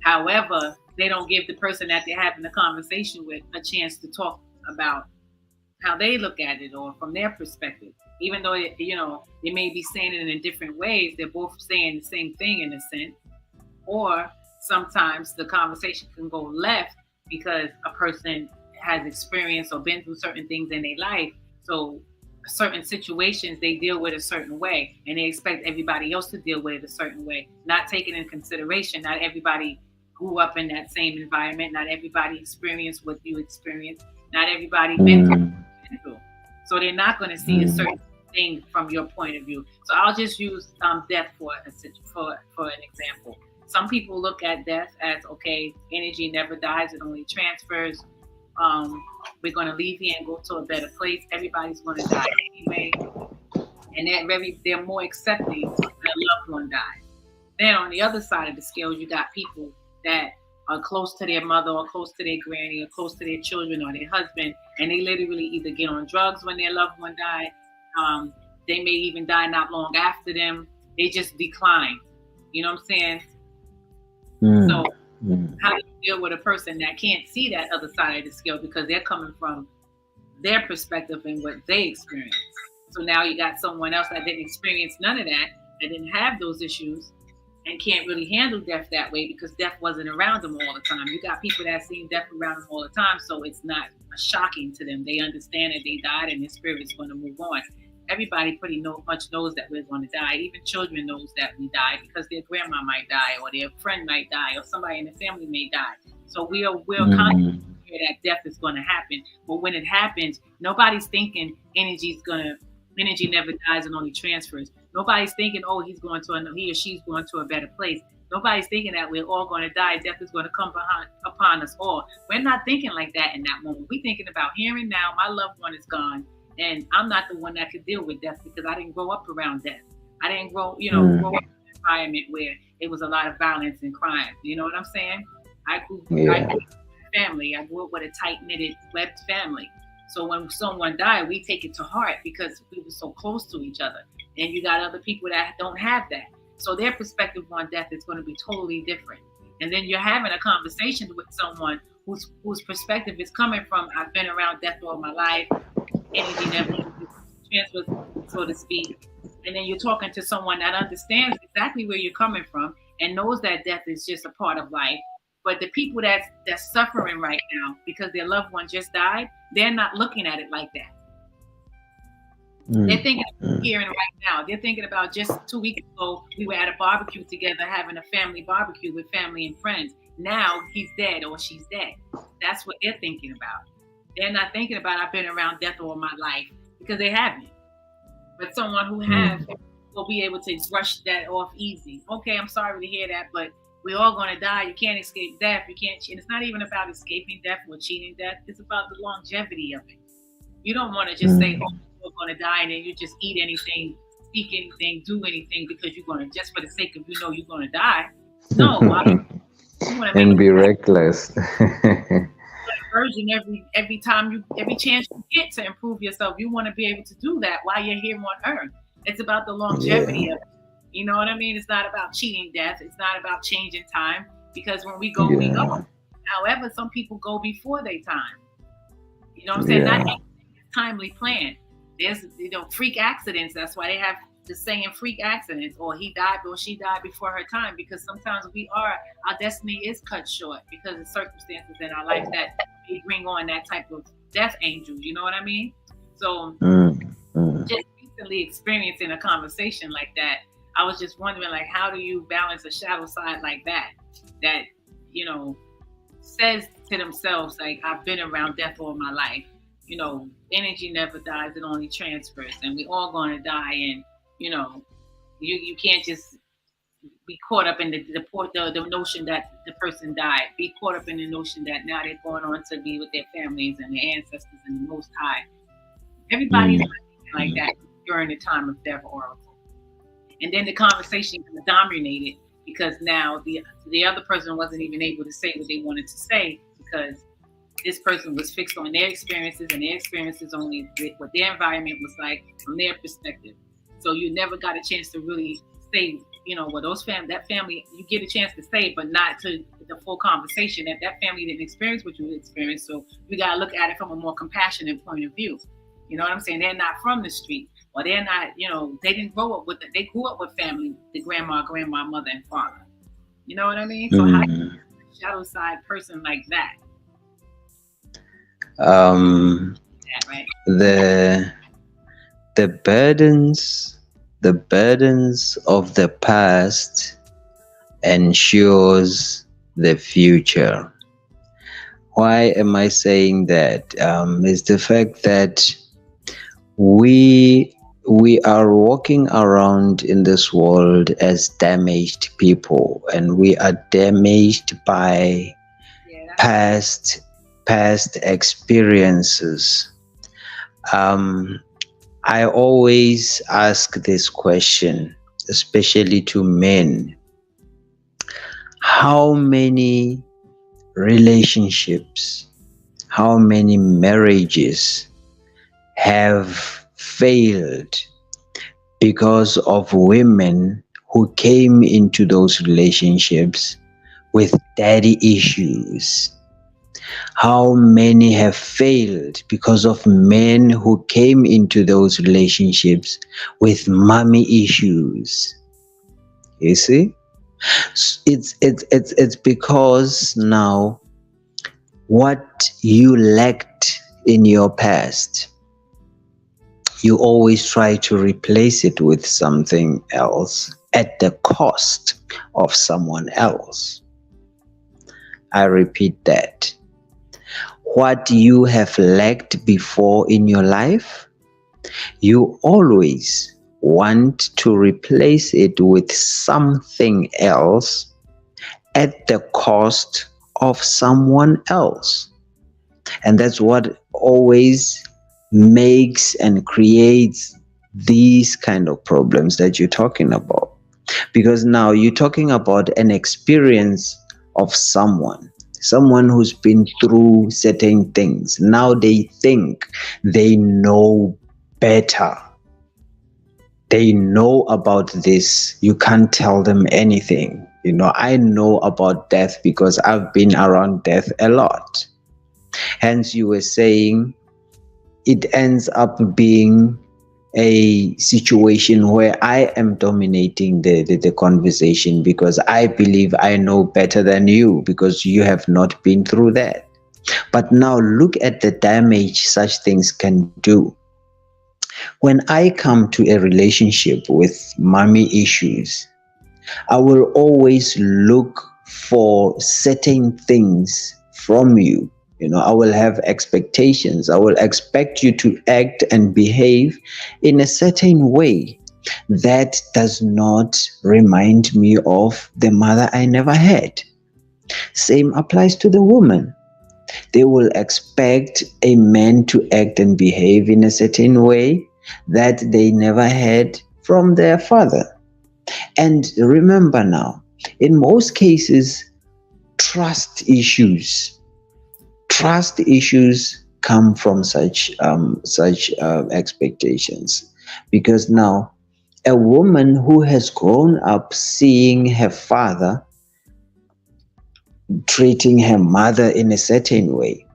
However, they don't give the person that they're having the conversation with a chance to talk about how they look at it or from their perspective. Even though they may be saying it in different ways, they're both saying the same thing in a sense. Or sometimes the conversation can go left because a person has experienced or been through certain things in their life. So certain situations they deal with a certain way, and they expect everybody else to deal with it a certain way, not taking in consideration not everybody grew up in that same environment, not everybody experienced what you experienced, not everybody been through. So they're not going to see a certain thing from your point of view. So I'll just use death for an example. Some people look at death as, okay, energy never dies, it only transfers. We're going to leave here and go to a better place. Everybody's going to die anyway. And they're more accepting that a loved one dies. Then on the other side of the scale, you got people that are close to their mother or close to their granny or close to their children or their husband, and they literally either get on drugs when their loved one died. They may even die not long after them. They just decline. You know what I'm saying? So how do you deal with a person that can't see that other side of the scale because they're coming from their perspective and what they experienced? So now you got someone else that didn't experience none of that didn't have those issues and can't really handle death that way because death wasn't around them all the time. You got people that seen death around them all the time, so it's not shocking to them. They understand that they died and their spirit's going to move on. Everybody pretty much knows that we're going to die. Even children knows that we die because their grandma might die or their friend might die or somebody in the family may die. So we're conscious that death is going to happen. But when it happens, nobody's thinking energy never dies and only transfers. Nobody's thinking, oh, he or she's going to a better place. Nobody's thinking that we're all going to die. Death is going to come upon us all. We're not thinking like that in that moment. We're thinking about here and now. My loved one is gone, and I'm not the one that could deal with death because I didn't grow up around death. I didn't grow up in an environment where it was a lot of violence and crime. You know what I'm saying? I grew up with a family. I grew up with a tight-knitted, webbed family. So when someone died, we take it to heart because we were so close to each other. And you got other people that don't have that. So their perspective on death is going to be totally different. And then you're having a conversation with someone whose perspective is coming from, I've been around death all my life, energy never transfers, so to speak. And then you're talking to someone that understands exactly where you're coming from and knows that death is just a part of life. But the people that's suffering right now because their loved one just died, they're not looking at it like that. They're thinking here and right now. They're thinking about just 2 weeks ago, we were at a barbecue together, having a family barbecue with family and friends. Now he's dead or she's dead. That's what they're thinking about. They're not thinking about I've been around death all my life because they haven't. But someone who has will be able to brush that off easy. Okay, I'm sorry to hear that, but we're all going to die. You can't escape death. You can't. And it's not even about escaping death or cheating death. It's about the longevity of it. You don't want to just say, oh, you're going to die, and then you just eat anything, speak anything, do anything because you're going to, just for the sake of you're going to die. No. And be reckless. Version every time every chance you get to improve yourself, you want to be able to do that while you're here on earth. It's about the longevity of it. You know what I mean? It's not about cheating death. It's not about changing time because when we go, we go. However, some people go before their time. You know what I'm saying? Not Yeah. timely planned. There's, freak accidents. That's why they have the saying freak accidents, or he died or she died before her time, because sometimes our destiny is cut short because of circumstances in our life that may bring on that type of death angel. You know what I mean? So Mm, mm. just recently experiencing a conversation like that, I was just wondering, like, how do you balance a shadow side like that, you know, says to themselves, like, I've been around death all my life. Energy never dies, it only transfers, and we all gonna die. And you can't just be caught up in the notion that the person died. Be caught up in the notion that now they're going on to be with their families and their ancestors and the Most High. Everybody's Mm, like that during the time of death oracle. And then the conversation dominated because now the other person wasn't even able to say what they wanted to say, because this person was fixed on their experiences, and their experiences only what their environment was like from their perspective. So you never got a chance to really say, what that family, you get a chance to say, but not to the full conversation that family didn't experience what you experienced. So you got to look at it from a more compassionate point of view. You know what I'm saying? They're not from the street, or they're not, they didn't grow up with it. They grew up with family, the grandma, mother, and father. You know what I mean? So how do you mm. a shadow side person like that? Um, Right? the the burdens of the past ensures the future. Why am I saying that? Is the fact that we we are walking around in this world as damaged people, and we are damaged by Yeah, past experiences. um I always ask this question, especially to men: how many relationships, how many marriages have failed because of women who came into those relationships with daddy issues? How many have failed because of men who came into those relationships with mommy issues? You see? It's because now what you lacked in your past, you always try to replace it with something else at the cost of someone else. I repeat that. What you have lacked before in your life, you always want to replace it with something else at the cost of someone else. And that's what always makes and creates these kind of problems that you're talking about. Because now you're talking about an experience of someone who's been through certain things. Now they think they know better. They know about this. You can't tell them anything. I know about death because I've been around death a lot. Hence, you were saying it ends up being a situation where I am dominating the conversation because I believe I know better than you because you have not been through that. But now look at the damage such things can do. When I come to a relationship with mommy issues, I will always look for certain things from you. I will have expectations. I will expect you to act and behave in a certain way that does not remind me of the mother I never had. Same applies to the woman. They will expect a man to act and behave in a certain way that they never had from their father. And remember now, in most cases, trust issues come from such expectations, because now a woman who has grown up seeing her father treating her mother in a certain way,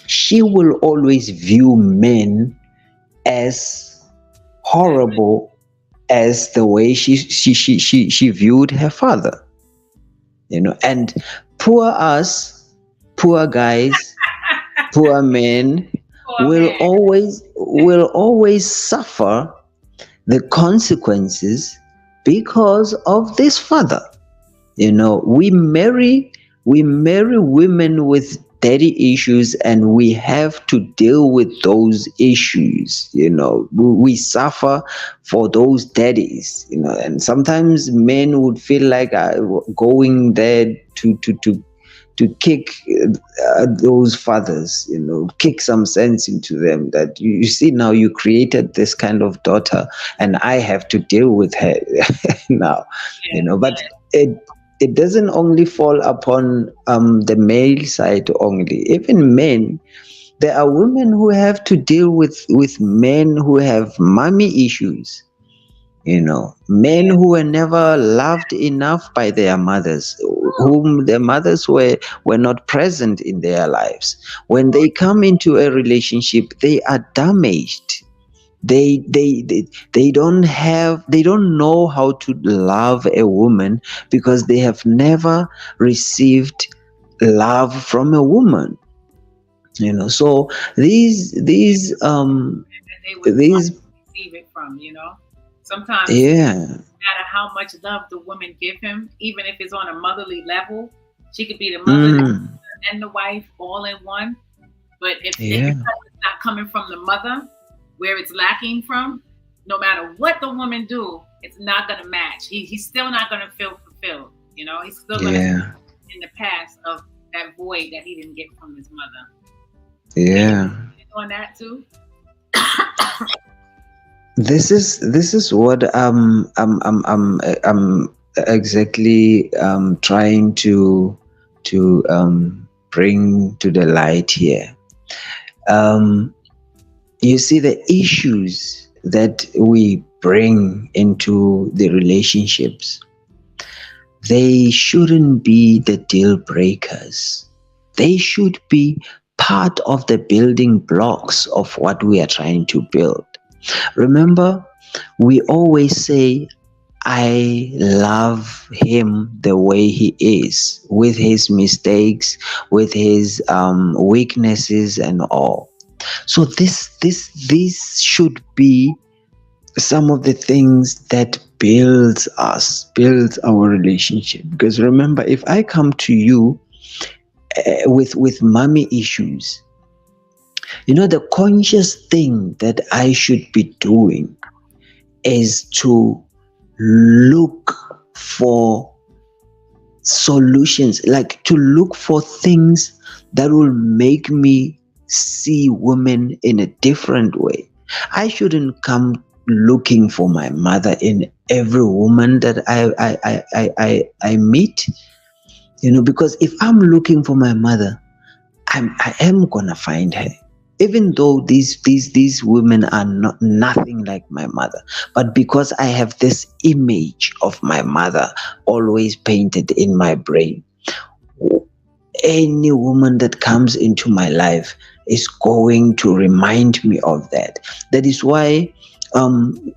she will always view men as horrible as the way she viewed her father. And poor us, poor guys, poor men Poor man. will always suffer the consequences because of this father. We marry women with daddy issues, and we have to deal with those issues. We suffer for those daddies. And sometimes men would feel like going there to kick those fathers, kick some sense into them, that you see, now you created this kind of daughter and I have to deal with her now. But it doesn't only fall upon the male side only. Even men, there are women who have to deal with men who have mommy issues. Men who were never loved enough by their mothers, whom their mothers were not present in their lives. When they come into a relationship, they are damaged. They don't know how to love a woman because they have never received love from a woman. So these And they would receive it from, Sometimes, yeah. no matter how much love the woman give him, even if it's on a motherly level, she could be the mother and the wife all in one. But if it's not coming from the mother, where it's lacking from, no matter what the woman do, it's not going to match. He's still not going to feel fulfilled. He's still going to be in the past of that void that he didn't get from his mother. Yeah. On that too. This is what I'm exactly trying to bring to the light here. You see, the issues that we bring into the relationships, they shouldn't be the deal breakers. They should be part of the building blocks of what we are trying to build. Remember, we always say, I love him the way he is, with his mistakes, with his weaknesses and all. So this should be some of the things that builds our relationship. Because remember, if I come to you with mommy issues, the conscious thing that I should be doing is to look for solutions, like to look for things that will make me see women in a different way. I shouldn't come looking for my mother in every woman that I meet, because if I'm looking for my mother, I am gonna find her, even though these women are nothing like my mother. But because I have this image of my mother always painted in my brain, any woman that comes into my life is going to remind me of that. That is why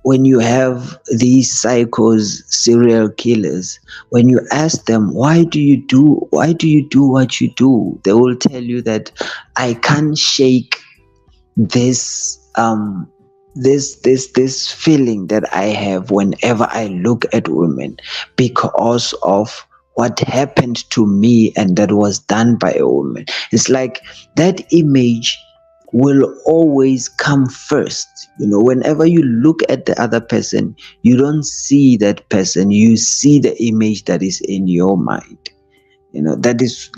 when you have these psychos, serial killers, when you ask them, why do you do what you do, they will tell you that I can't shake this feeling that I have whenever I look at women, because of what happened to me and that was done by a woman. It's like that image will always come first. Whenever you look at the other person, you don't see that person, you see the image that is in your mind. That is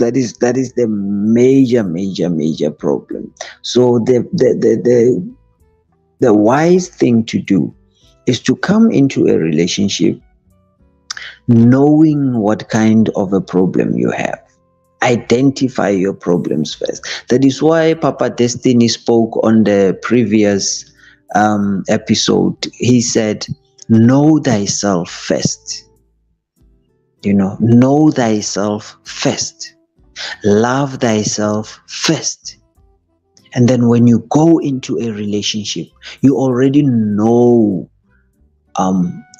the major problem. So the wise thing to do is to come into a relationship knowing what kind of a problem you have. Identify your problems first. That is why Papa Destiny spoke on the previous episode. He said, know thyself first. Know thyself first. Love thyself first. And then when you go into a relationship, you already know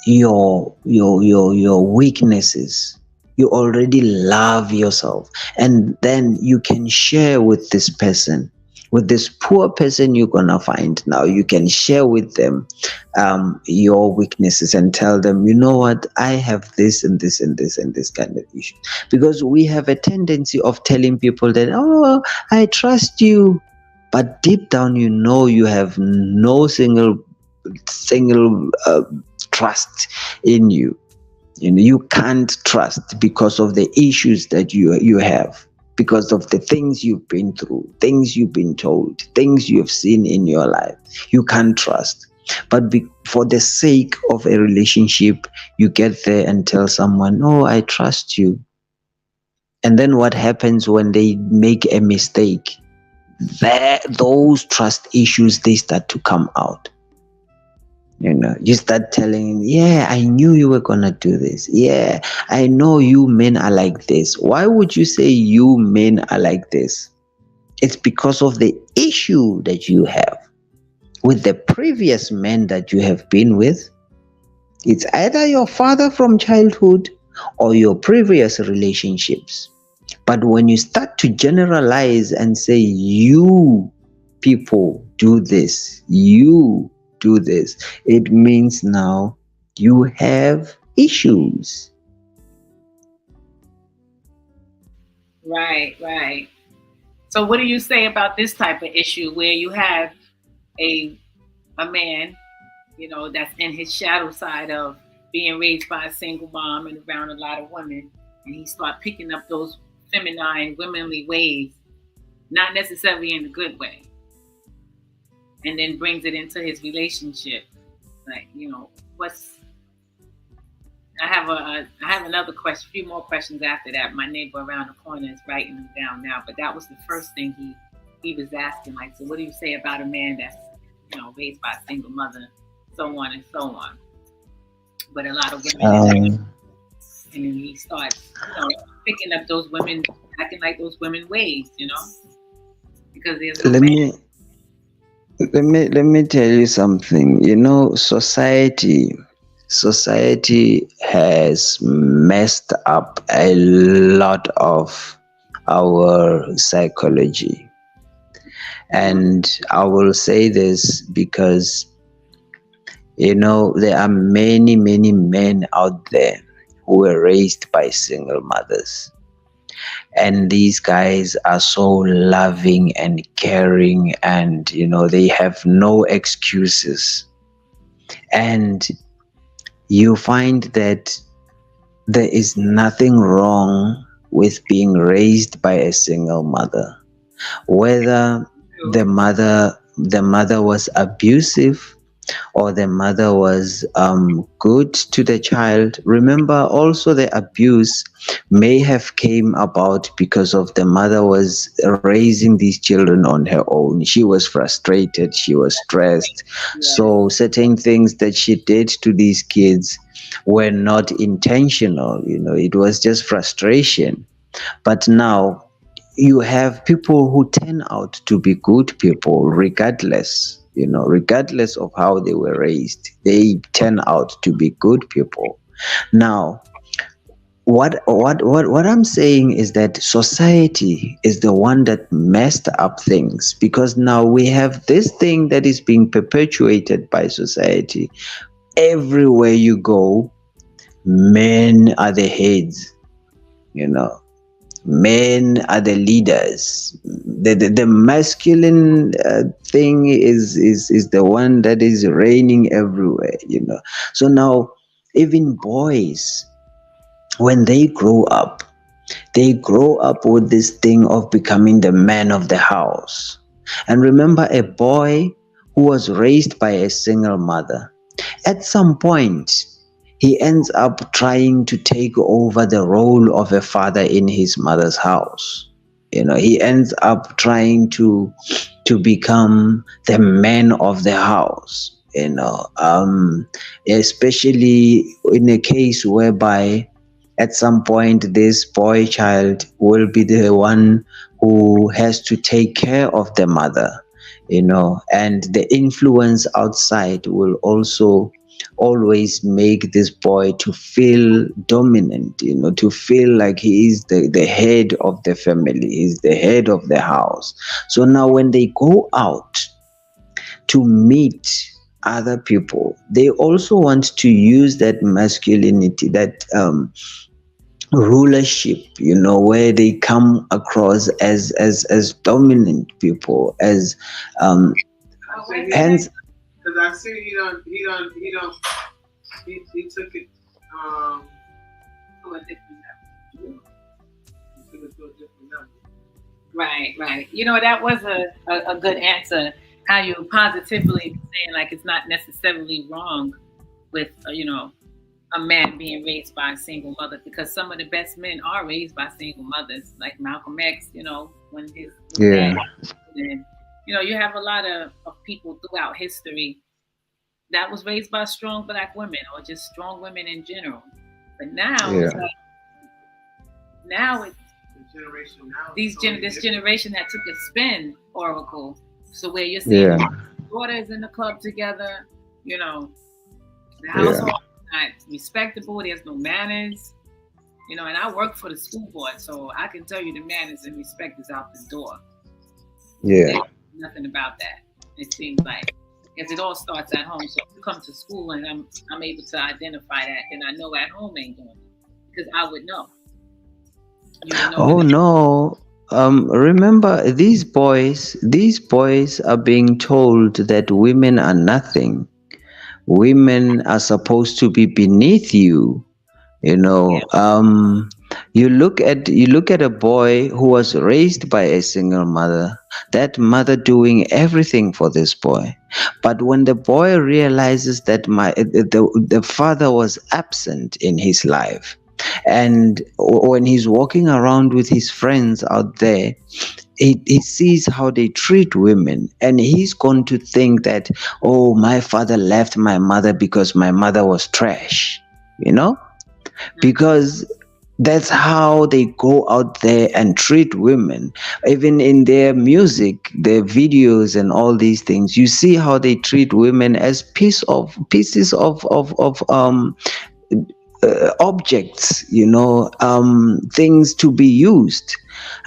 your weaknesses. You already love yourself, and then you can share with this person, with this poor person you're gonna find now. You can share with them your weaknesses and tell them, you know what, I have this and this and this and this kind of issue. Because we have a tendency of telling people that, oh, I trust you, but deep down you know you have no single trust in you. You know, you can't trust because of the issues that you have, because of the things you've been through, things you've been told, things you have seen in your life. You can't trust. But for the sake of a relationship, you get there and tell someone, oh, I trust you. And then what happens when they make a mistake? Those trust issues, they start to come out. You know, you start telling him, yeah, I knew you were gonna do this. Yeah, I know you men are like this. Why would you say you men are like this? It's because of the issue that you have with the previous men that you have been with. It's either your father from childhood or your previous relationships. But when you start to generalize and say, you people do this, you do this, it means now you have issues. Right. So what do you say about this type of issue where you have a man, you know, that's in his shadow side of being raised by a single mom and around a lot of women, and he start picking up those feminine, womanly ways, not necessarily in a good way, and then brings it into his relationship? Like, you know, I have another question, a few more questions after that. My neighbor around the corner is writing them down now, but that was the first thing he was asking. Like, so what do you say about a man that's, you know, raised by a single mother, so on and so on? But a lot of women, and then he starts, you know, picking up those women, acting like those women ways, you know, because there's no man. Let me tell you something. You know, society has messed up a lot of our psychology. And I will say this because, you know, there are many men out there who were raised by single mothers. And these guys are so loving and caring, and, you know, they have no excuses. And you find that there is nothing wrong with being raised by a single mother, whether the mother was abusive or the mother was good to the child. Remember, also the abuse may have came about because of the mother was raising these children on her own. She was frustrated, she was stressed. So certain things that she did to these kids were not intentional, you know, it was just frustration. But now you have people who turn out to be good people regardless. You know, regardless of how they were raised, they turn out to be good people. Now, what I'm saying is that society is the one that messed up things, because now we have this thing that is being perpetuated by society. Everywhere you go, men are the heads, you know. Men are the leaders. The masculine thing is the one that is reigning everywhere, you know. So now even boys, when they grow up with this thing of becoming the man of the house. And remember, a boy who was raised by a single mother, at some point he ends up trying to take over the role of a father in his mother's house. You know, he ends up trying to become the man of the house, you know, especially in a case whereby At some point, this boy child will be the one who has to take care of the mother, and the influence outside will also always make this boy to feel dominant, to feel like he is the head of the family, he's the head of the house. So now when they go out to meet other people, they also want to use that masculinity, that rulership, where they come across as dominant people, as hence. Because I see he took it to a different level. He took it to a different level. Right, right. That was a good answer. How you positively saying like it's not necessarily wrong with a man being raised by a single mother, because some of the best men are raised by single mothers, like Malcolm X. When his Yeah. dad, and you have a lot of people throughout history that was raised by strong Black women or just strong women in general. But now it's Yeah. like now it's The generation now. this generation that took a spin, Oracle. So where you're seeing Yeah. daughters in the club together, the Yeah. household is not respectable. There's no manners, and I work for the school board, so I can tell you the manners and respect is out the door. Yeah. There's nothing about that. It seems like, because it all starts at home. So if you come to school and I'm able to identify that, then I know at home ain't doing it, because I would know. You would know. Oh no. Remember, these boys are being told that women are nothing. Women are supposed to be beneath you. You look at a boy who was raised by a single mother, that mother doing everything for this boy. But when the boy realizes that the father was absent in his life, and when he's walking around with his friends out there, he sees how they treat women, and he's going to think that, oh, my father left my mother because my mother was trash, because that's how they go out there and treat women. Even in their music, their videos and all these things, you see how they treat women as pieces of objects, things to be used.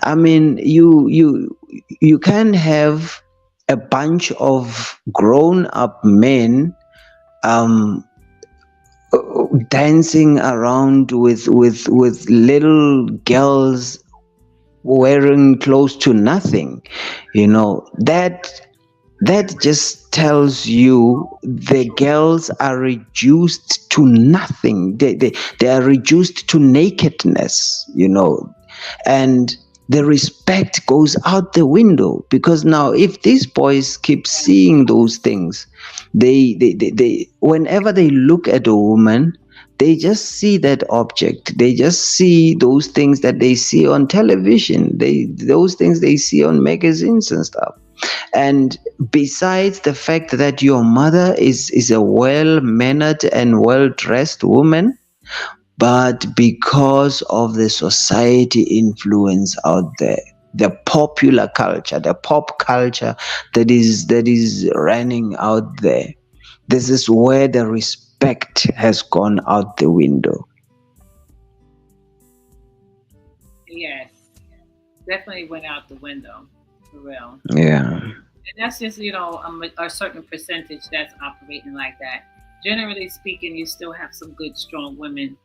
I mean, you can have a bunch of grown up men um dancing around with little girls wearing close to nothing. That just tells you the girls are reduced to nothing. They are reduced to nakedness, and the respect goes out the window, because now if these boys keep seeing those things, they whenever they look at a woman, they just see that object. They just see those things that they see on television, those things they see on magazines and stuff. And besides the fact that your mother is a well-mannered and well-dressed woman, but because of the society influence out there, the popular culture, the pop culture that is running out there, this is where the respect has gone out the window. Yes, definitely went out the window, for real. Yeah. And that's just a certain percentage that's operating like that. Generally speaking, you still have some good, strong women,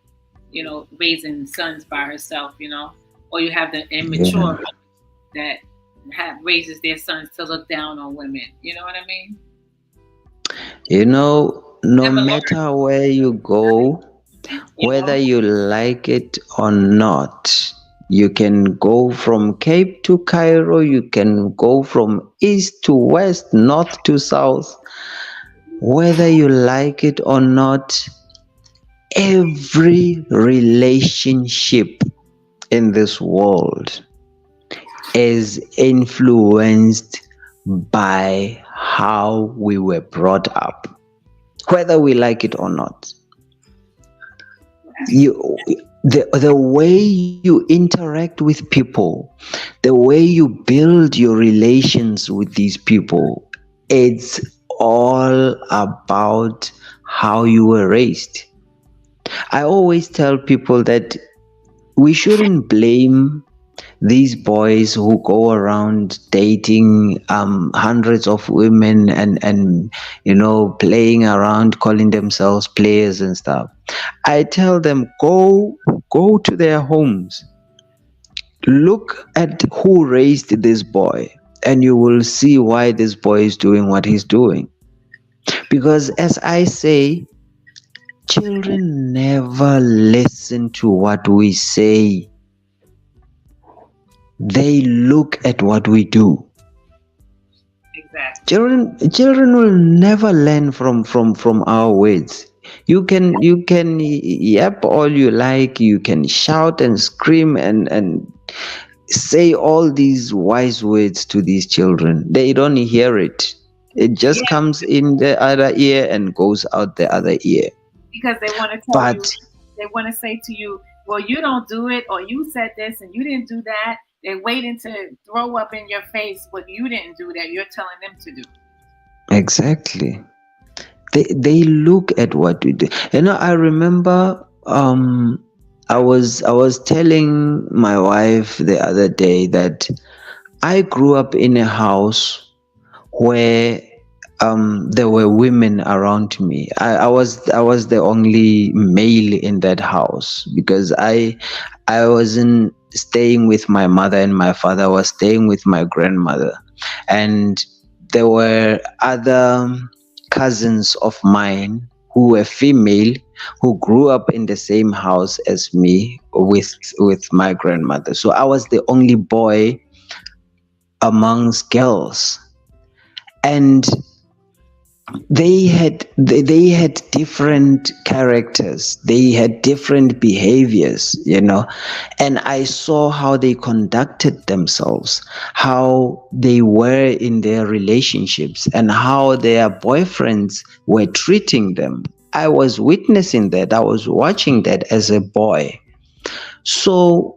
raising sons by herself, or you have the immature that raises their sons to look down on women. You know what I mean? No matter where you go, whether you like it or not, you can go from Cape to Cairo, you can go from east to west, north to south. Whether you like it or not, every relationship in this world is influenced by how we were brought up, whether we like it or not. the way you interact with people, the way you build your relations with these people, it's all about how you were raised. I always tell people that we shouldn't blame these boys who go around dating hundreds of women and playing around calling themselves players and stuff. I tell them, go to their homes, look at who raised this boy, and you will see why this boy is doing what he's doing. Because as I say, children never listen to what we say, they look at what we do. Exactly. Children will never learn from our words. You can yap all you like, you can shout and scream and say all these wise words to these children. They don't hear it. It just Yeah, comes in the other ear and goes out the other ear. because they want to tell you, But they want to say to you, well, you don't do it, or you said this and you didn't do that. They're waiting to throw up in your face what you didn't do that you're telling them to do. exactly, they look at what we do. I remember I was telling my wife the other day that I grew up in a house where there were women around me. I was the only male in that house because I wasn't staying with my mother and my father was staying with my grandmother, and there were other cousins of mine who were female who grew up in the same house as me with my grandmother. So I was the only boy amongst girls, and they had different characters, they had different behaviors. And I saw how they conducted themselves, how they were in their relationships, and how their boyfriends were treating them. I was witnessing that, I was watching that as a boy. So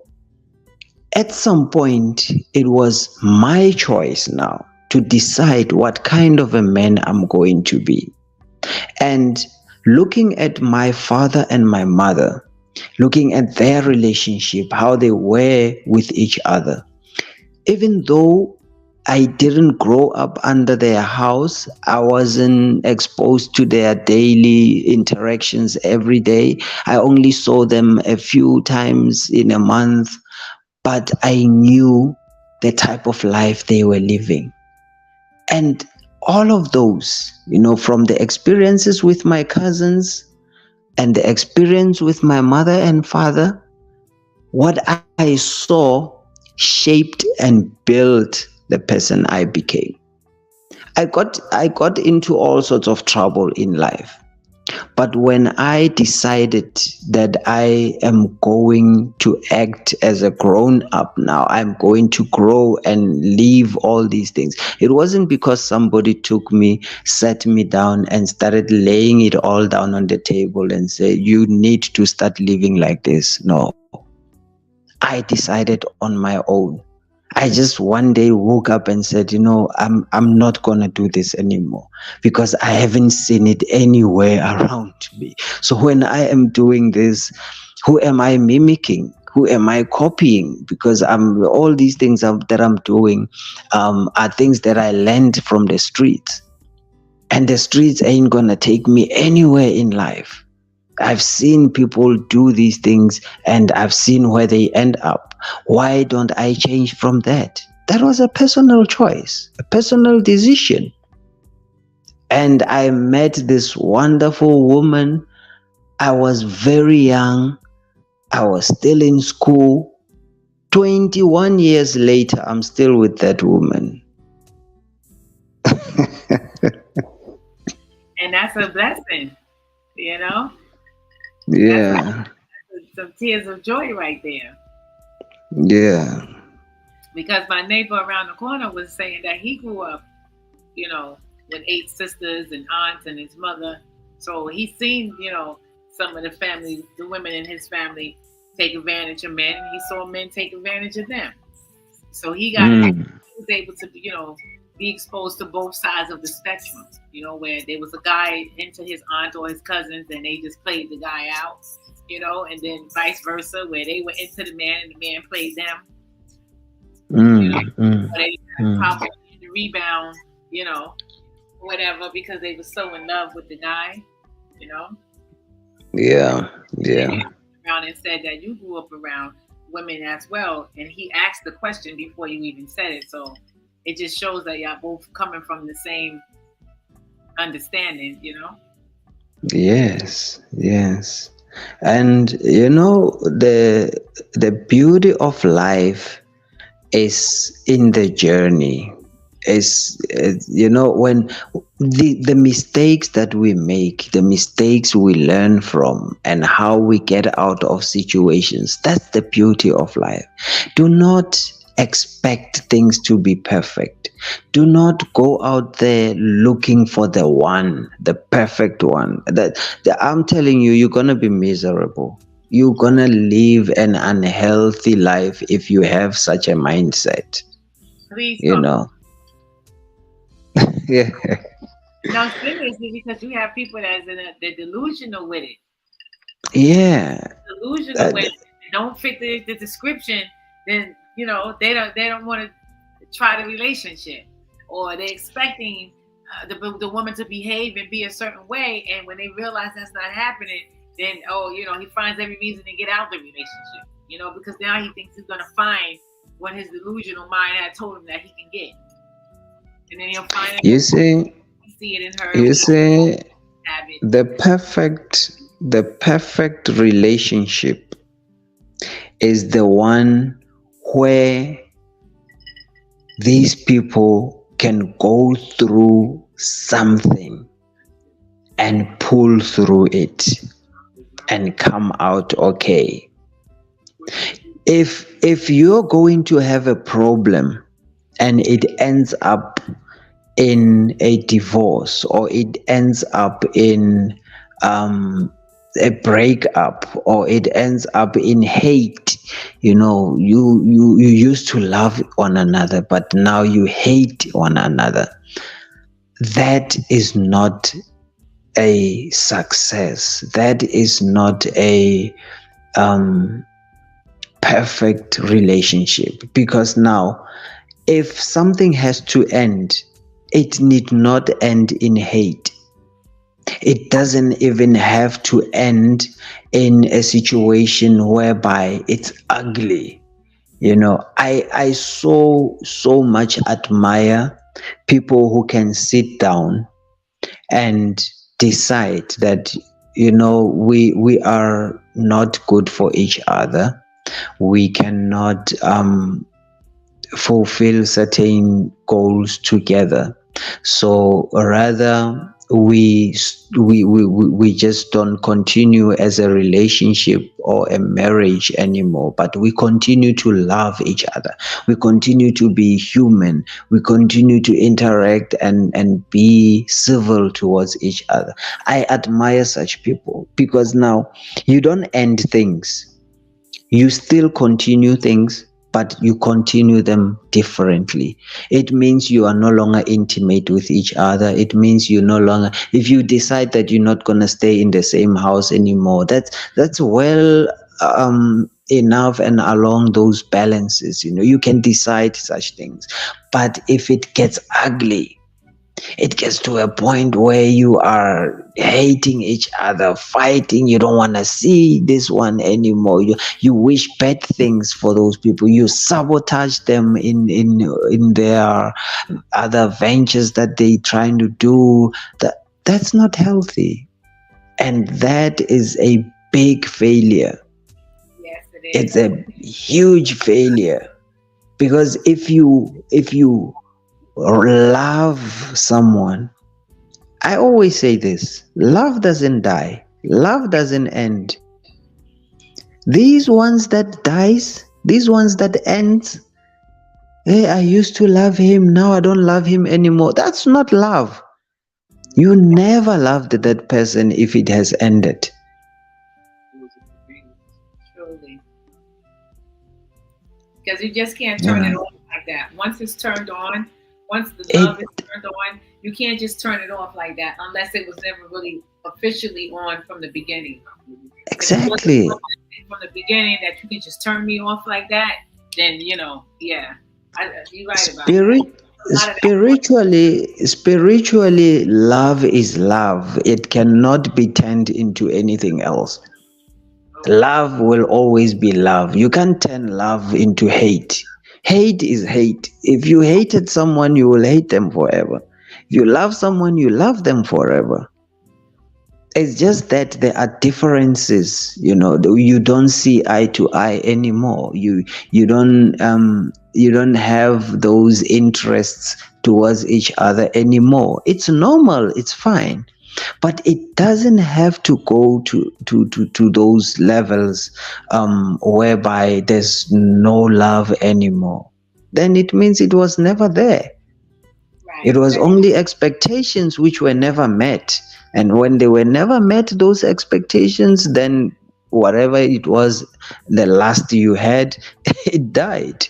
at some point, it was my choice now to decide what kind of a man I'm going to be. And looking at my father and my mother, looking at their relationship, how they were with each other, even though I didn't grow up under their house, I wasn't exposed to their daily interactions every day. I only saw them a few times in a month, but I knew the type of life they were living. And all of those, from the experiences with my cousins and the experience with my mother and father, what I saw shaped and built the person I became. I got into all sorts of trouble in life. But when I decided that I am going to act as a grown up now, I'm going to grow and leave all these things. It wasn't because somebody took me, sat me down, and started laying it all down on the table and said, you need to start living like this. No, I decided on my own. I just one day woke up and said, I'm not gonna do this anymore because I haven't seen it anywhere around me. So when I am doing this, who am I mimicking? Who am I copying? Because all these things that I'm doing are things that I learned from the streets, and the streets ain't gonna take me anywhere in life. I've seen people do these things and I've seen where they end up. Why don't I change from that? That was a personal choice, a personal decision. And I met this wonderful woman. I was very young. I was still in school. 21 years later, I'm still with that woman. And that's a blessing, you know? Yeah. Some tears of joy right there. Yeah. Because my neighbor around the corner was saying that he grew up, with 8 sisters and aunts and his mother. So he's seen, some of the family, the women in his family, take advantage of men, and he saw men take advantage of them. So he was able to, be exposed to both sides of the spectrum. Where there was a guy into his aunt or his cousins, and they just played the guy out. And then vice versa, where they were into the man and the man played them. Or they probably in the rebound, whatever, because they were so in love with the guy, Yeah. Around and said that you grew up around women as well, and he asked the question before you even said it, so it just shows that y'all both coming from the same understanding, Yes. And the beauty of life is in the journey. Is when the mistakes that we make, the mistakes we learn from, and how we get out of situations. That's the beauty of life. Do not expect things to be perfect. Do not go out there looking for the perfect one. I'm telling you, you're gonna be miserable. You're gonna live an unhealthy life if you have such a mindset. Please Yeah. No, seriously, because you have people that's they're delusional with it. Yeah. Delusional with it. They don't fit the description, then they don't want to try the relationship, or they're expecting the woman to behave and be a certain way, and when they realize that's not happening, then he finds every reason to get out the relationship, because now he thinks he's gonna find what his delusional mind had told him that he can get. And then he'll find it. You see it in her. You see, the perfect relationship is the one where these people can go through something and pull through it and come out okay. If you're going to have a problem and it ends up in a divorce, or it ends up in a breakup, or it ends up in hate, you used to love one another, but now you hate one another. That is not a success. That is not a perfect relationship, because now if something has to end, it need not end in hate. It doesn't even have to end in a situation whereby it's ugly. I so much admire people who can sit down and decide that we are not good for each other. We cannot fulfill certain goals together, so rather we just don't continue as a relationship or a marriage anymore, but we continue to love each other. We continue to be human. We continue to interact and be civil towards each other. I admire such people, because now you don't end things. You still continue things, but you continue them differently. It means you are no longer intimate with each other. It means you no longer, if you decide that you're not going to stay in the same house anymore, that's well enough and along those balances. You can decide such things. But if it gets ugly, it gets to a point where you are hating each other, fighting. You don't want to see this one anymore. You wish bad things for those people. You sabotage them in their other ventures that they trying to do. That's not healthy, and that is a big failure. Yes, it is. It's a huge failure, because if you love someone, I always say this: love doesn't die, love doesn't end. These ones that dies, these ones that ends, hey, I used to love him, now I don't love him anymore. That's not love. You never loved that person if it has ended. Truly. because you just can't turn it off like that. Once it's turned on, once the love is turned on, you can't just turn it off like that unless it was never really officially on from the beginning. Exactly. From the beginning that you can just turn me off like that, then you're right about that. Spiritually, love is love. It cannot be turned into anything else. Love will always be love. You can't turn love into hate. Hate is hate. If you hated someone, you will hate them forever. If you love someone, you love them forever. It's just that there are differences, you don't see eye to eye anymore. You don't have those interests towards each other anymore. It's normal, it's fine. But it doesn't have to go to those levels whereby there's no love anymore. Then it means it was never there. Right, it was only expectations which were never met. And when they were never met, those expectations, then whatever it was, the last you had, it died.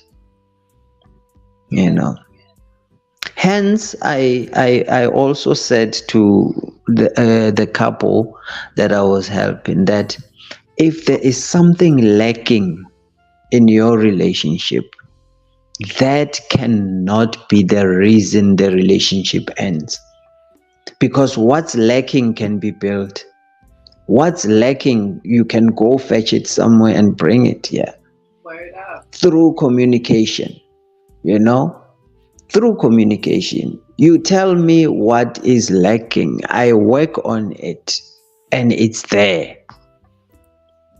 Hence, I also said to the couple that I was helping that if there is something lacking in your relationship, that cannot be the reason the relationship ends. Because what's lacking can be built. What's lacking, you can go fetch it somewhere and bring it here. Word up. Through communication, through communication. You tell me what is lacking. I work on it and it's there.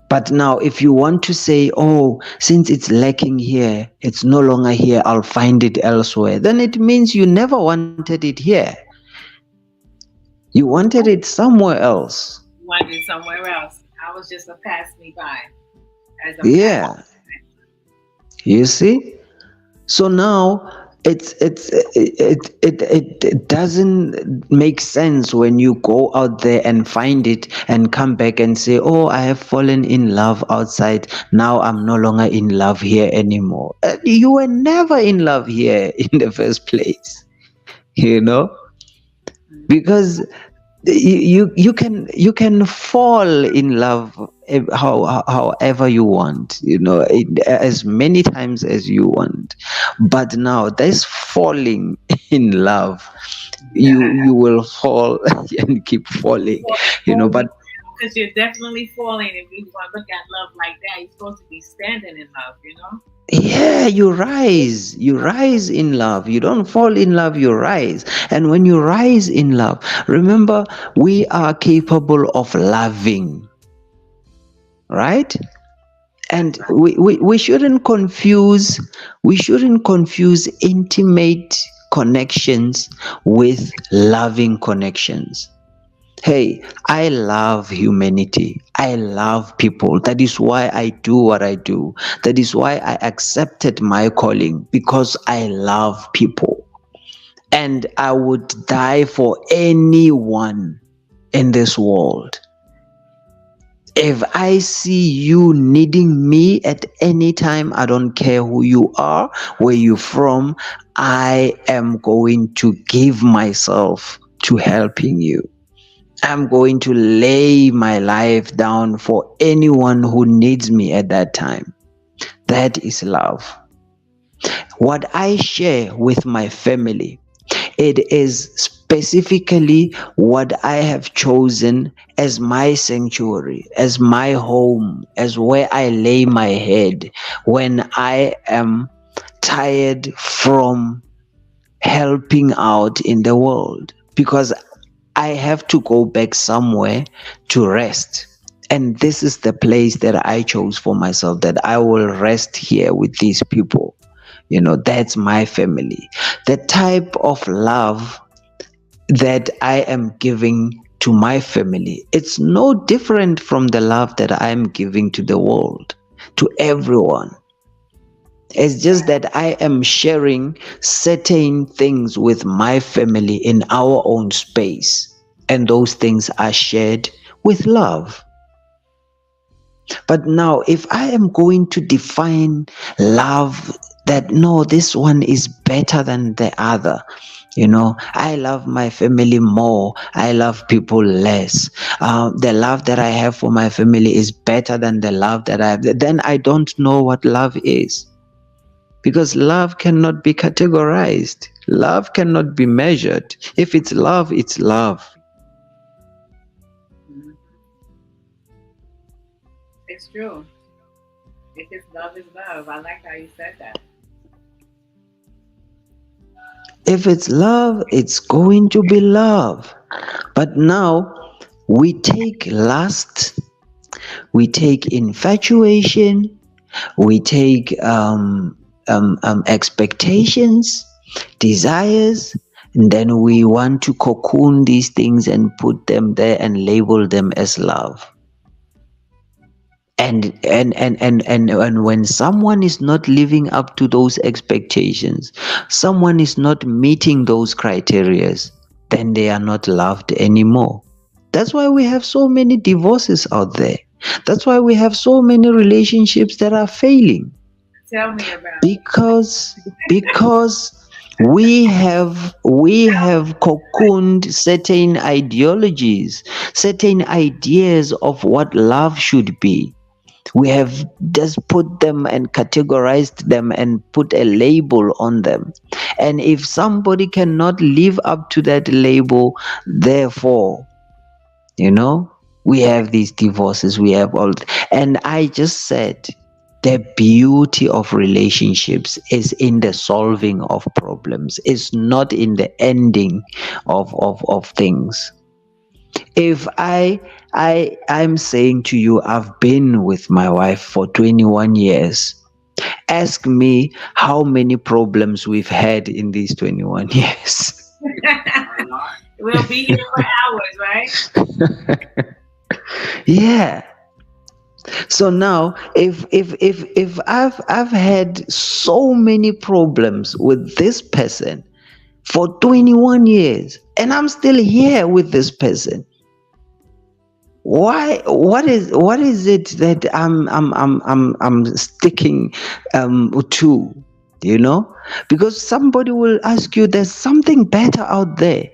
But now if you want to say, oh, since it's lacking here, it's no longer here, I'll find it elsewhere, then it means you never wanted it here. You wanted it somewhere else. Wanted it somewhere else. I was just a pass me by. You see? So now it doesn't make sense when you go out there and find it and come back and say, oh, I have fallen in love outside. Now I'm no longer in love here anymore. You were never in love here in the first place, because you can fall in love however you want, as many times as you want. But now there's falling in love. You will fall and keep falling, but because you're definitely falling. If you want to look at love like that, you're supposed to be standing in love, Yeah, you rise in love. You don't fall in love, you rise. And when you rise in love, remember, we are capable of loving, right? And we shouldn't confuse intimate connections with loving connections. Hey, I love humanity. I love people. That is why I do what I do. That is why I accepted my calling, because I love people. And I would die for anyone in this world. If I see you needing me at any time, I don't care who you are, where you're from, I am going to give myself to helping you. I'm going to lay my life down for anyone who needs me at that time. That is love. What I share with my family, it is specifically what I have chosen as my sanctuary, as my home, as where I lay my head when I am tired from helping out in the world, because I have to go back somewhere to rest. And this is the place that I chose for myself, that I will rest here with these people. That's my family. The type of love that I am giving to my family, it's no different from the love that I'm giving to the world, to everyone. It's just that I am sharing certain things with my family in our own space. And those things are shared with love. But now, if I am going to define love, that no, this one is better than the other. I love my family more. I love people less. The love that I have for my family is better than the love that I have. Then I don't know what love is. Because love cannot be categorized. Love cannot be measured. If it's love, it's love. It's true. If it's love, is love. I like how you said that. If it's love, it's going to be love. But now we take lust, we take infatuation, we take expectations, desires, and then we want to cocoon these things and put them there and label them as love. And when someone is not living up to those expectations, someone is not meeting those criteria, then they are not loved anymore. That's why we have so many divorces out there. That's why we have so many relationships that are failing. Tell me about because we have cocooned certain ideologies, certain ideas of what love should be. We have just put them and categorized them and put a label on them. And if somebody cannot live up to that label, therefore, we have these divorces, we have all. And I just said, the beauty of relationships is in the solving of problems, it's not in the ending of things. If I'm saying to you, I've been with my wife for 21 years. Ask me how many problems we've had in these 21 years. We'll be here for hours, right? Yeah. So now, if I've had so many problems with this person for 21 years, and I'm still here with this person, why? What is it that I'm sticking to? Because somebody will ask you, there's something better out there.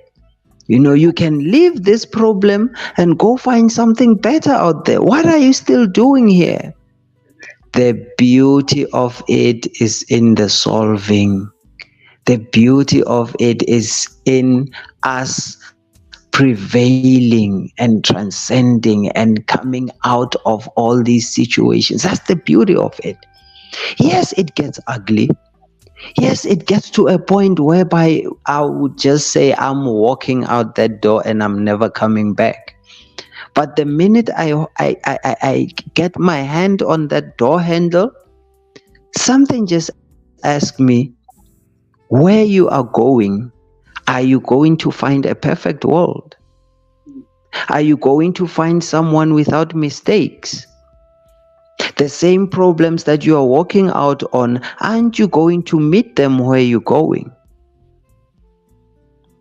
You can leave this problem and go find something better out there. What are you still doing here? The beauty of it is in the solving. The beauty of it is in us prevailing and transcending and coming out of all these situations. That's the beauty of it. Yes, it gets ugly. Yes, it gets to a point whereby I would just say I'm walking out that door and I'm never coming back. But the minute I get my hand on that door handle, something just asks me, where you are going, are you going to find a perfect world? Are you going to find someone without mistakes? The same problems that you are walking out on, aren't you going to meet them where you're going?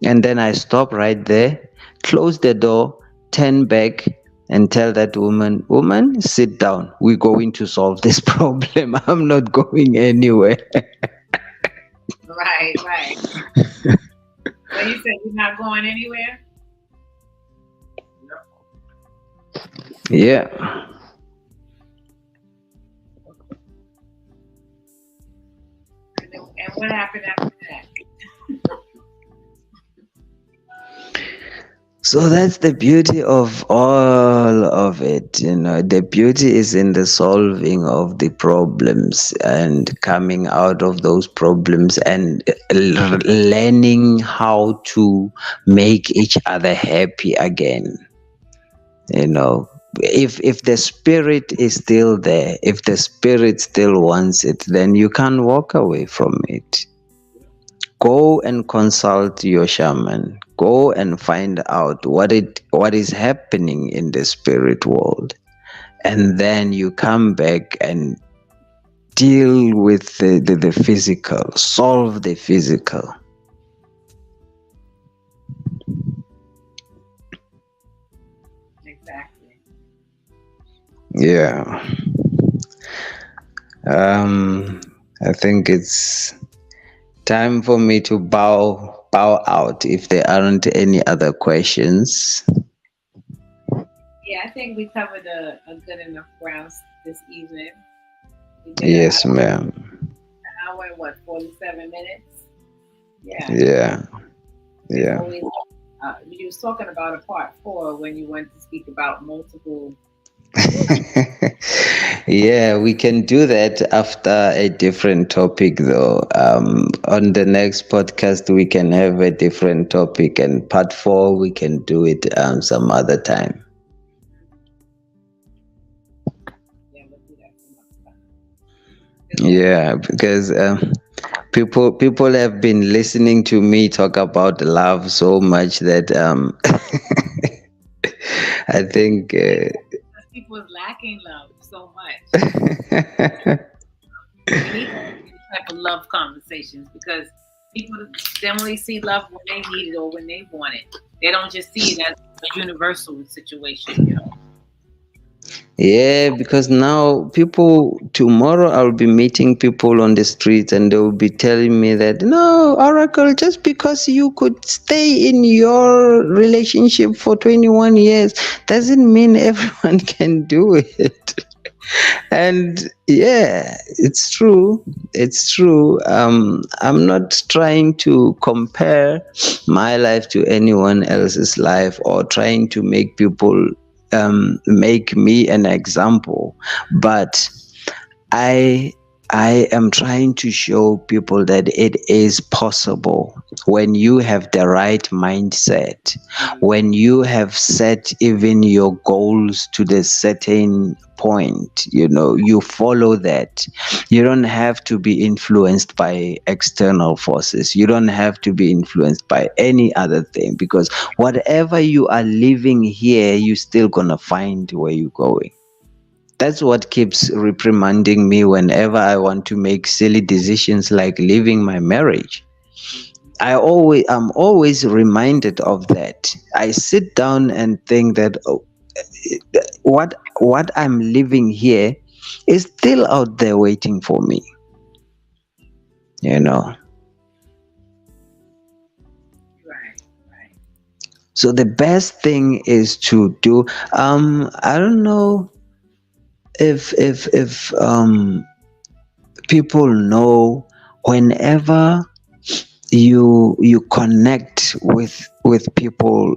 And then I stop right there, close the door, turn back, and tell that woman, sit down. We're going to solve this problem. I'm not going anywhere. Right. So you said you're not going anywhere? Yeah. And what happened after that? So that's the beauty of all of it. The beauty is in the solving of the problems and coming out of those problems and learning how to make each other happy again. If the spirit is still there, if the spirit still wants it, then you can't walk away from it. Go and consult your shaman. Go and find out what is happening in the spirit world. And then you come back and deal with the physical, solve the physical. Exactly. Yeah. Um, I think it's time for me to bow out if there aren't any other questions. Yeah, I think we covered a good enough ground this evening. We did an Yes, ma'am. hour and what, 47 minutes? Yeah, Yeah. there's Yeah. always. You was talking about a part 4 when you went to speak about multiple. Yeah, we can do that after a different topic, though. On the next podcast, we can have a different topic, and part 4, we can do it some other time. Yeah, we'll do that some other time. Yeah, because people have been listening to me talk about love so much that I think. People is lacking love so much. We need these type of love conversations because people generally see love when they need it or when they want it. They don't just see it as a universal situation. Yeah, because now tomorrow I'll be meeting people on the street and they will be telling me that, no, Oracle, just because you could stay in your relationship for 21 years doesn't mean everyone can do it. And yeah, it's true. It's true. I'm not trying to compare my life to anyone else's life or trying to make people make me an example, but I I am trying to show people that it is possible when you have the right mindset, when you have set even your goals to the certain point, you follow that. You don't have to be influenced by external forces. You don't have to be influenced by any other thing because whatever you are living here, you're still gonna find where you're going. That's what keeps reprimanding me whenever I want to make silly decisions like leaving my marriage. I'm always reminded of that. I sit down and think that what I'm living here is still out there waiting for me. You know. Right, right. So the best thing is to do. I don't know if people know whenever you connect with people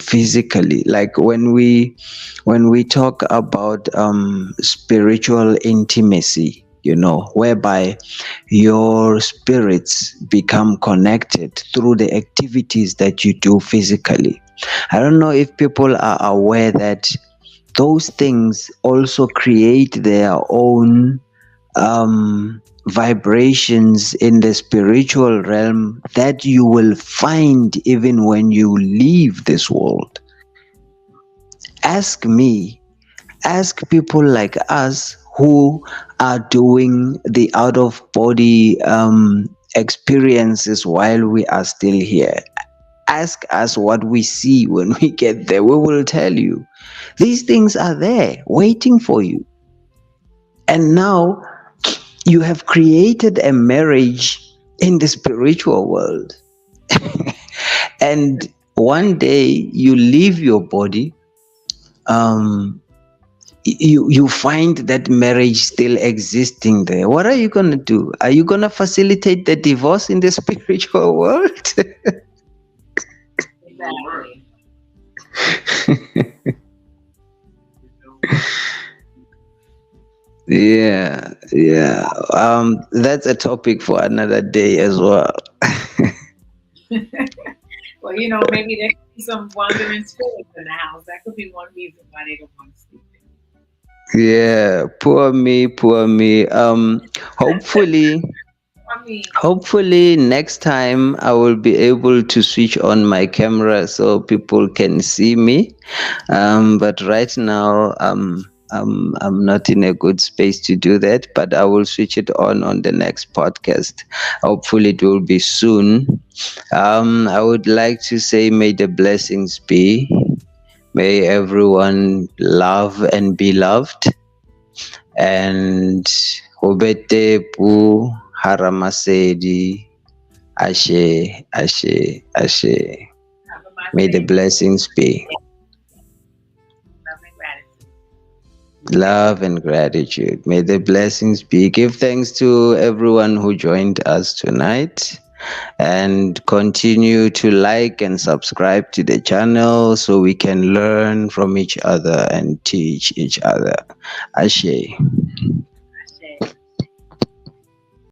physically, like when we talk about spiritual intimacy, whereby your spirits become connected through the activities that you do physically. I don't know if people are aware that those things also create their own vibrations in the spiritual realm that you will find even when you leave this world. Ask me, ask people like us who are doing the out of body experiences while we are still here. Ask us what we see when we get there. We will tell you. These things are there waiting for you. And now you have created a marriage in the spiritual world. And one day you leave your body, you find that marriage still existing there. What are you going to do? Are you going to facilitate the divorce in the spiritual world? Exactly. Yeah. That's a topic for another day as well. Well, maybe there could be some wandering spirits in the house. That could be one reason why they don't want to sleep Yeah, poor me, poor me. Hopefully, there. I mean, hopefully next time I will be able to switch on my camera so people can see me. But right now, I'm not in a good space to do that. But I will switch it on the next podcast. Hopefully, it will be soon. I would like to say, may the blessings be. May everyone love and be loved. And Hobetepu Haramasedi Ashe, Ashe, Ashe. May the blessings be. Love and gratitude. May the blessings be. Give thanks to everyone who joined us tonight. And continue to like and subscribe to the channel so we can learn from each other and teach each other. Ashe.